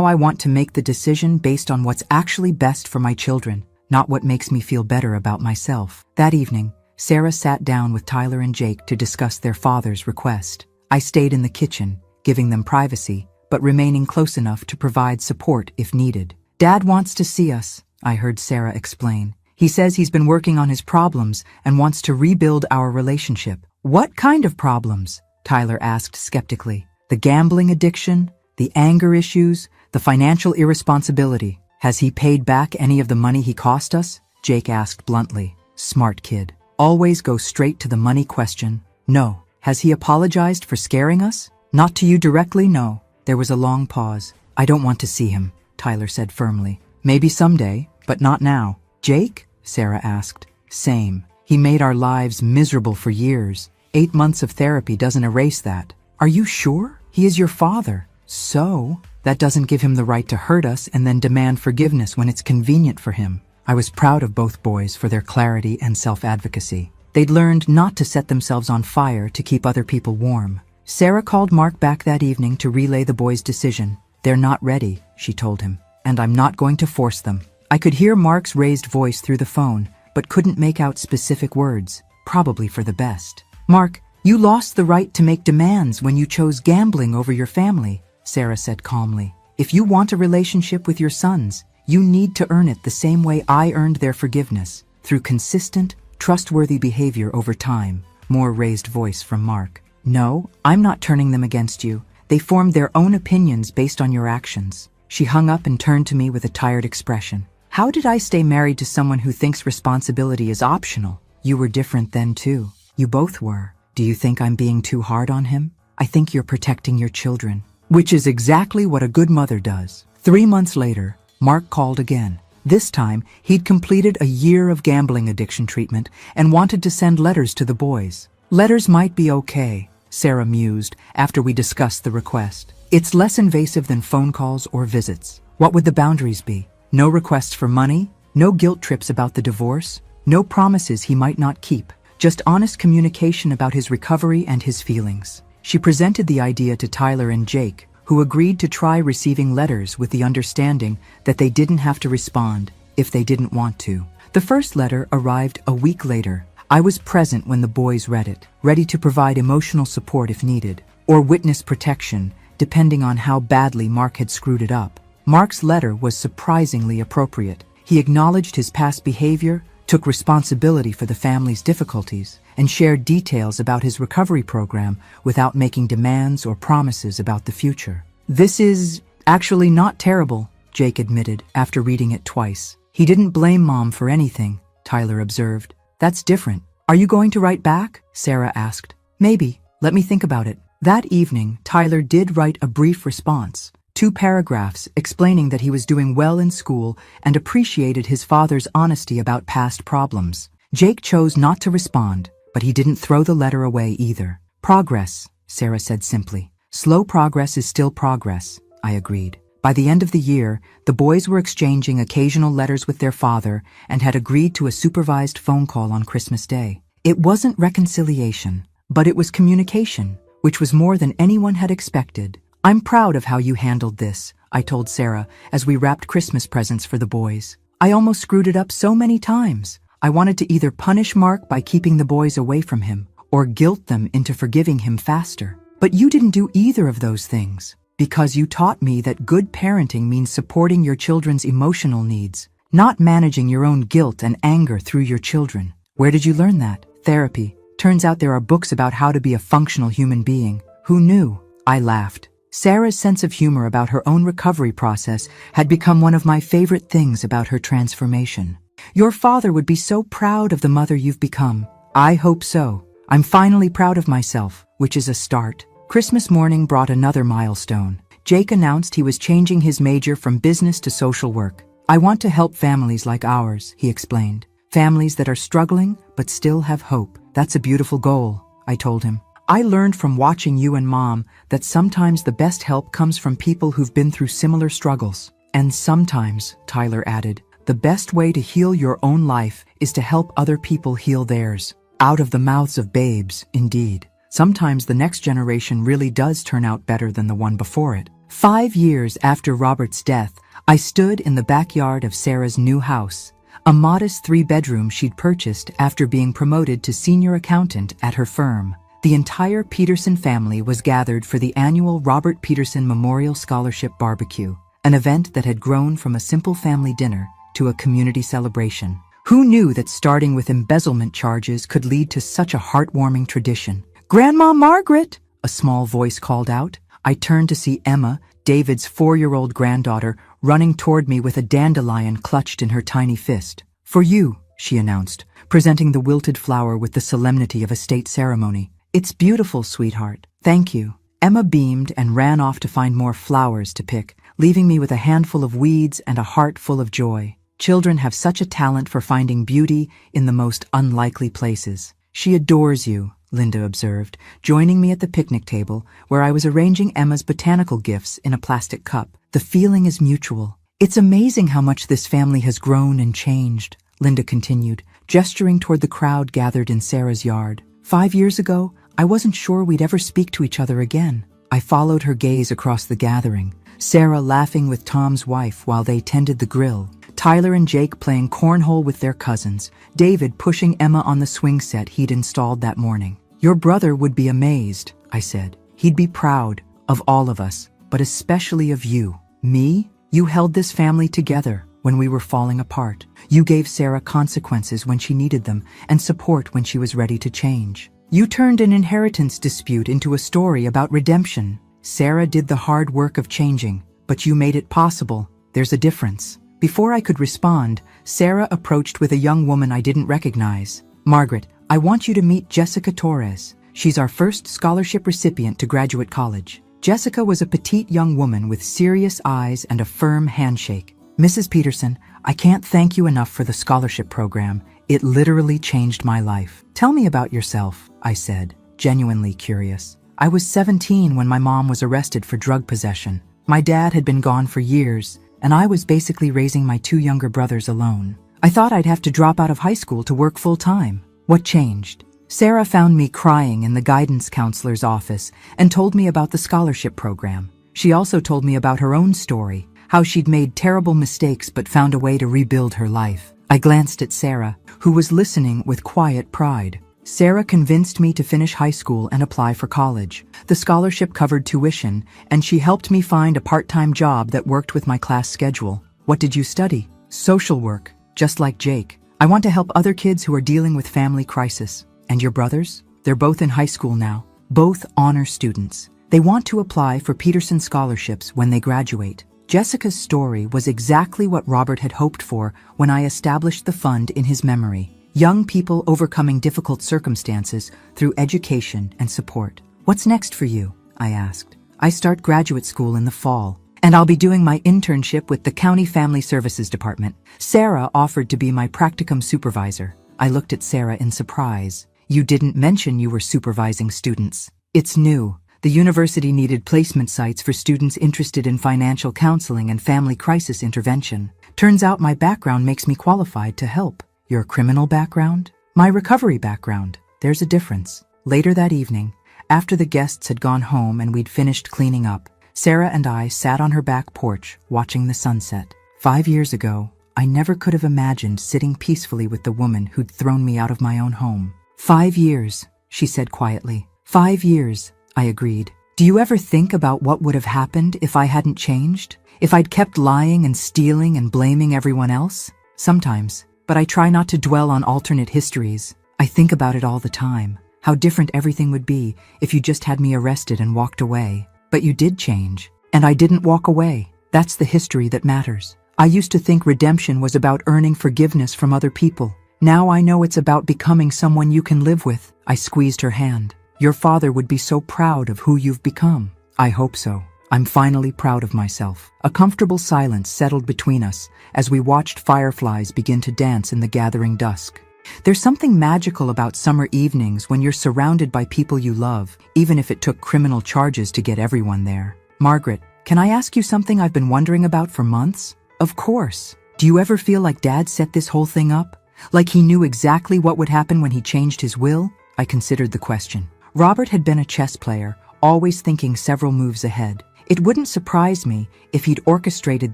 I want to make the decision based on what's actually best for my children, not what makes me feel better about myself. That evening, Sarah sat down with Tyler and Jake to discuss their father's request. I stayed in the kitchen, giving them privacy, but remaining close enough to provide support if needed. Dad wants to see us, I heard Sarah explain. He says he's been working on his problems and wants to rebuild our relationship. What kind of problems? Tyler asked skeptically. The gambling addiction, the anger issues, the financial irresponsibility. Has he paid back any of the money he cost us? Jake asked bluntly. Smart kid. Always go straight to the money question. No. Has he apologized for scaring us? Not to you directly, no. There was a long pause. I don't want to see him, Tyler said firmly. Maybe someday, but not now. Jake? Sarah asked. Same. He made our lives miserable for years. 8 months of therapy doesn't erase that. Are you sure? He is your father. So, that doesn't give him the right to hurt us and then demand forgiveness when it's convenient for him. I was proud of both boys for their clarity and self-advocacy. They'd learned not to set themselves on fire to keep other people warm. Sarah called Mark back that evening to relay the boys' decision. They're not ready, she told him, and I'm not going to force them. I could hear Mark's raised voice through the phone, but couldn't make out specific words, probably for the best. Mark, You lost the right to make demands when you chose gambling over your family, Sarah said calmly. If you want a relationship with your sons, you need to earn it the same way I earned their forgiveness, through consistent, trustworthy behavior over time. More raised voice from Mark. No, I'm not turning them against you. They formed their own opinions based on your actions. She hung up and turned to me with a tired expression. How did I stay married to someone who thinks responsibility is optional? You were different then too. You both were. Do you think I'm being too hard on him? I think you're protecting your children, which is exactly what a good mother does. 3 months later, Mark called again. This time, he'd completed a year of gambling addiction treatment and wanted to send letters to the boys. Letters might be okay, Sarah mused after we discussed the request. It's less invasive than phone calls or visits. What would the boundaries be? No requests for money? No guilt trips about the divorce? No promises he might not keep? Just honest communication about his recovery and his feelings. She presented the idea to Tyler and Jake, who agreed to try receiving letters with the understanding that they didn't have to respond if they didn't want to. The first letter arrived a week later. I was present when the boys read it, ready to provide emotional support if needed, or witness protection, depending on how badly Mark had screwed it up. Mark's letter was surprisingly appropriate. He acknowledged his past behavior, took responsibility for the family's difficulties, and shared details about his recovery program without making demands or promises about the future. This is actually not terrible, Jake admitted after reading it twice. He didn't blame Mom for anything, Tyler observed. That's different. Are you going to write back? Sarah asked. Maybe. Let me think about it. That evening, Tyler did write a brief response. 2 paragraphs explaining that he was doing well in school and appreciated his father's honesty about past problems. Jake chose not to respond, but he didn't throw the letter away either. Progress, Sarah said simply. Slow progress is still progress, I agreed. By the end of the year, the boys were exchanging occasional letters with their father and had agreed to a supervised phone call on Christmas Day. It wasn't reconciliation, but it was communication, which was more than anyone had expected. I'm proud of how you handled this, I told Sarah as we wrapped Christmas presents for the boys. I almost screwed it up so many times. I wanted to either punish Mark by keeping the boys away from him or guilt them into forgiving him faster. But you didn't do either of those things because you taught me that good parenting means supporting your children's emotional needs, not managing your own guilt and anger through your children. Where did you learn that? Therapy. Turns out there are books about how to be a functional human being. Who knew? I laughed. Sarah's sense of humor about her own recovery process had become one of my favorite things about her transformation. Your father would be so proud of the mother you've become. I hope so. I'm finally proud of myself, which is a start. Christmas morning brought another milestone. Jake announced he was changing his major from business to social work. I want to help families like ours, he explained. Families that are struggling but still have hope. That's a beautiful goal, I told him. I learned from watching you and Mom that sometimes the best help comes from people who've been through similar struggles. And sometimes, Tyler added, the best way to heal your own life is to help other people heal theirs. Out of the mouths of babes, indeed. Sometimes the next generation really does turn out better than the one before it. 5 years after Robert's death, I stood in the backyard of Sarah's new house, a modest 3-bedroom she'd purchased after being promoted to senior accountant at her firm. The entire Peterson family was gathered for the annual Robert Peterson Memorial Scholarship Barbecue, an event that had grown from a simple family dinner to a community celebration. Who knew that starting with embezzlement charges could lead to such a heartwarming tradition? Grandma Margaret, a small voice called out. I turned to see Emma, David's 4-year-old granddaughter, running toward me with a dandelion clutched in her tiny fist. For you, she announced, presenting the wilted flower with the solemnity of a state ceremony. It's beautiful, sweetheart. Thank you. Emma beamed and ran off to find more flowers to pick, leaving me with a handful of weeds and a heart full of joy. Children have such a talent for finding beauty in the most unlikely places. She adores you, Linda observed, joining me at the picnic table where I was arranging Emma's botanical gifts in a plastic cup. The feeling is mutual. It's amazing how much this family has grown and changed, Linda continued, gesturing toward the crowd gathered in Sarah's yard. 5 years ago, I wasn't sure we'd ever speak to each other again. I followed her gaze across the gathering, Sarah laughing with Tom's wife while they tended the grill, Tyler and Jake playing cornhole with their cousins, David pushing Emma on the swing set he'd installed that morning. Your brother would be amazed, I said. He'd be proud of all of us, but especially of you. Me? You held this family together when we were falling apart. You gave Sarah consequences when she needed them and support when she was ready to change. You turned an inheritance dispute into a story about redemption. Sarah did the hard work of changing, but you made it possible. There's a difference. Before I could respond, Sarah approached with a young woman I didn't recognize. Margaret, I want you to meet Jessica Torres. She's our first scholarship recipient to graduate college. Jessica was a petite young woman with serious eyes and a firm handshake. Mrs. Peterson, I can't thank you enough for the scholarship program. It literally changed my life. Tell me about yourself, I said, genuinely curious. I was 17 when my mom was arrested for drug possession. My dad had been gone for years, and I was basically raising my 2 younger brothers alone. I thought I'd have to drop out of high school to work full-time. What changed? Sarah found me crying in the guidance counselor's office and told me about the scholarship program. She also told me about her own story, how she'd made terrible mistakes but found a way to rebuild her life. I glanced at Sarah, who was listening with quiet pride. Sarah convinced me to finish high school and apply for college. The scholarship covered tuition, and she helped me find a part-time job that worked with my class schedule. What did you study? Social work, just like Jake. I want to help other kids who are dealing with family crisis. And your brothers? They're both in high school now, both honor students. They want to apply for Peterson scholarships when they graduate. Jessica's story was exactly what Robert had hoped for when I established the fund in his memory. Young people overcoming difficult circumstances through education and support. What's next for you? I asked. I start graduate school in the fall, and I'll be doing my internship with the County Family Services Department. Sarah offered to be my practicum supervisor. I looked at Sarah in surprise. You didn't mention you were supervising students. It's new. The university needed placement sites for students interested in financial counseling and family crisis intervention. Turns out my background makes me qualified to help. Your criminal background? My recovery background. There's a difference. Later that evening, after the guests had gone home and we'd finished cleaning up, Sarah and I sat on her back porch watching the sunset. 5 years ago, I never could have imagined sitting peacefully with the woman who'd thrown me out of my own home. 5 years, she said quietly. 5 years, I agreed. Do you ever think about what would have happened if I hadn't changed? If I'd kept lying and stealing and blaming everyone else? Sometimes, but I try not to dwell on alternate histories. I think about it all the time. How different everything would be if you just had me arrested and walked away. But you did change, and I didn't walk away. That's the history that matters. I used to think redemption was about earning forgiveness from other people. Now I know it's about becoming someone you can live with. I squeezed her hand. Your father would be so proud of who you've become. I hope so. I'm finally proud of myself. A comfortable silence settled between us as we watched fireflies begin to dance in the gathering dusk. There's something magical about summer evenings when you're surrounded by people you love, even if it took criminal charges to get everyone there. Margaret, can I ask you something I've been wondering about for months? Of course. Do you ever feel like Dad set this whole thing up? Like he knew exactly what would happen when he changed his will? I considered the question. Robert had been a chess player, always thinking several moves ahead. It wouldn't surprise me if he'd orchestrated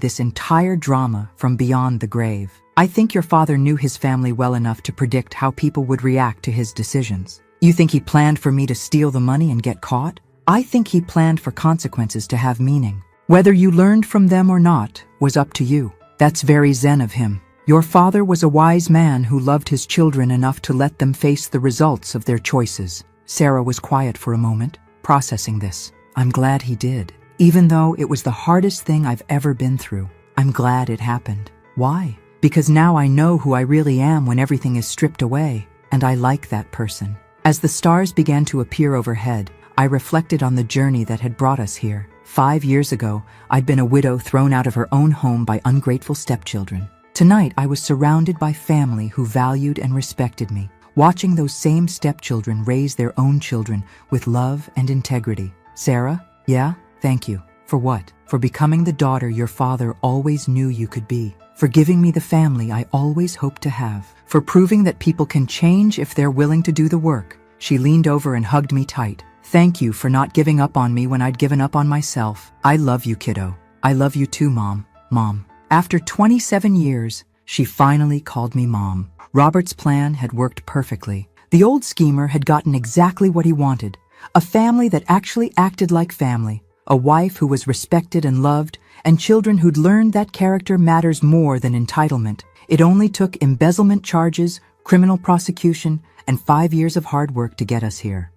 this entire drama from beyond the grave. I think your father knew his family well enough to predict how people would react to his decisions. You think he planned for me to steal the money and get caught? I think he planned for consequences to have meaning. Whether you learned from them or not was up to you. That's very zen of him. Your father was a wise man who loved his children enough to let them face the results of their choices. Sarah was quiet for a moment, processing this. I'm glad he did. Even though it was the hardest thing I've ever been through, I'm glad it happened. Why? Because now I know who I really am when everything is stripped away, and I like that person. As the stars began to appear overhead, I reflected on the journey that had brought us here. 5 years ago, I'd been a widow thrown out of her own home by ungrateful stepchildren. Tonight, I was surrounded by family who valued and respected me, watching those same stepchildren raise their own children with love and integrity. Sarah? Yeah? Thank you. For what? For becoming the daughter your father always knew you could be. For giving me the family I always hoped to have. For proving that people can change if they're willing to do the work. She leaned over and hugged me tight. Thank you for not giving up on me when I'd given up on myself. I love you, kiddo. I love you too, Mom. Mom. After 27 years, she finally called me Mom. Robert's plan had worked perfectly. The old schemer had gotten exactly what he wanted, a family that actually acted like family, a wife who was respected and loved, and children who'd learned that character matters more than entitlement. It only took embezzlement charges, criminal prosecution, and 5 years of hard work to get us here.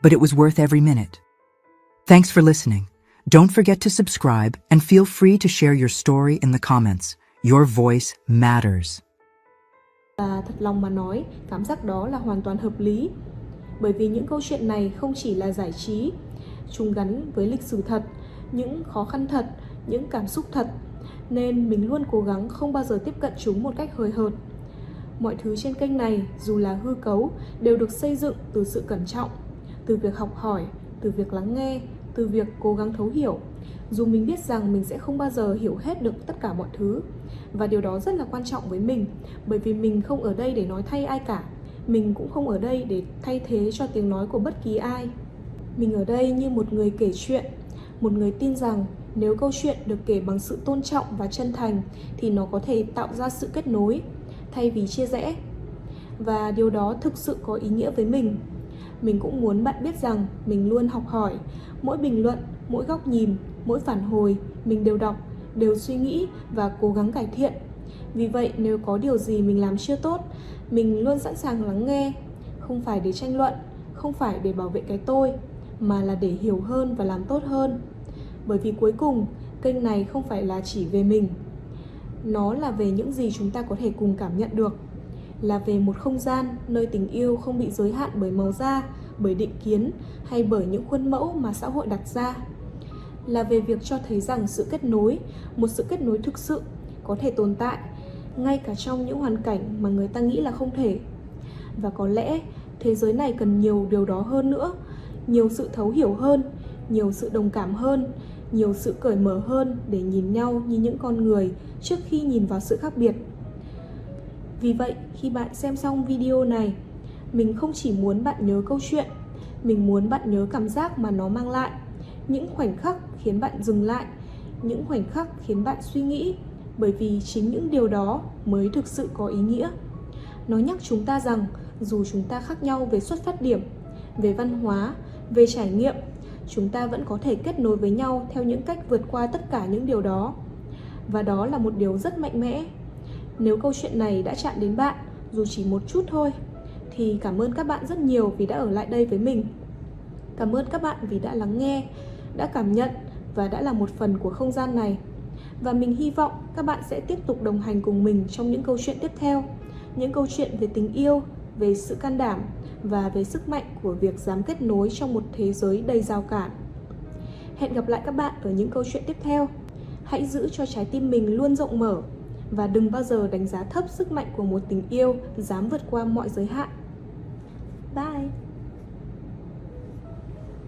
But it was worth every minute. Thanks for listening. Don't forget to subscribe and feel free to share your story in the comments. Your voice matters.
Và thật lòng mà nói, cảm giác đó là hoàn toàn hợp lý. Bởi vì những câu chuyện này không chỉ là giải trí, chúng gắn với lịch sử thật, những khó khăn thật, những cảm xúc thật. Nên mình luôn cố gắng không bao giờ tiếp cận chúng một cách hời hợt. Mọi thứ trên kênh này, dù là hư cấu, đều được xây dựng từ sự cẩn trọng, từ việc học hỏi, từ việc lắng nghe, từ việc cố gắng thấu hiểu. Dù mình biết rằng mình sẽ không bao giờ hiểu hết được tất cả mọi thứ. Và điều đó rất là quan trọng với mình, bởi vì mình không ở đây để nói thay ai cả. Mình cũng không ở đây để thay thế cho tiếng nói của bất kỳ ai. Mình ở đây như một người kể chuyện, một người tin rằng nếu câu chuyện được kể bằng sự tôn trọng và chân thành thì nó có thể tạo ra sự kết nối thay vì chia rẽ. Và điều đó thực sự có ý nghĩa với mình. Mình cũng muốn bạn biết rằng mình luôn học hỏi. Mỗi bình luận, mỗi góc nhìn, mỗi phản hồi mình đều đọc, đều suy nghĩ và cố gắng cải thiện. Vì vậy nếu có điều gì mình làm chưa tốt, mình luôn sẵn sàng lắng nghe. Không phải để tranh luận, không phải để bảo vệ cái tôi, mà là để hiểu hơn và làm tốt hơn. Bởi vì cuối cùng, kênh này không phải là chỉ về mình. Nó là về những gì chúng ta có thể cùng cảm nhận được. Là về một không gian nơi tình yêu không bị giới hạn bởi màu da, bởi định kiến hay bởi những khuôn mẫu mà xã hội đặt ra. Là về việc cho thấy rằng sự kết nối, một sự kết nối thực sự có thể tồn tại ngay cả trong những hoàn cảnh mà người ta nghĩ là không thể. Và có lẽ thế giới này cần nhiều điều đó hơn nữa, nhiều sự thấu hiểu hơn, nhiều sự đồng cảm hơn, nhiều sự cởi mở hơn để nhìn nhau như những con người trước khi nhìn vào sự khác biệt. Vì vậy, khi bạn xem xong video này, mình không chỉ muốn bạn nhớ câu chuyện, mình muốn bạn nhớ cảm giác mà nó mang lại, những khoảnh khắc khiến bạn dừng lại, những khoảnh khắc khiến bạn suy nghĩ, bởi vì chính những điều đó mới thực sự có ý nghĩa. Nó nhắc chúng ta rằng dù chúng ta khác nhau về xuất phát điểm, về văn hóa, về trải nghiệm, chúng ta vẫn có thể kết nối với nhau theo những cách vượt qua tất cả những điều đó. Và đó là một điều rất mạnh mẽ. Nếu câu chuyện này đã chạm đến bạn, dù chỉ một chút thôi, thì cảm ơn các bạn rất nhiều vì đã ở lại đây với mình. Cảm ơn các bạn vì đã lắng nghe, đã cảm nhận và đã là một phần của không gian này. Và mình hy vọng các bạn sẽ tiếp tục đồng hành cùng mình trong những câu chuyện tiếp theo. Những câu chuyện về tình yêu, về sự can đảm và về sức mạnh của việc dám kết nối trong một thế giới đầy rào cản. Hẹn gặp lại các bạn ở những câu chuyện tiếp theo. Hãy giữ cho trái tim mình luôn rộng mở và đừng bao giờ đánh giá thấp sức mạnh của một tình yêu dám vượt qua mọi giới hạn. Bye!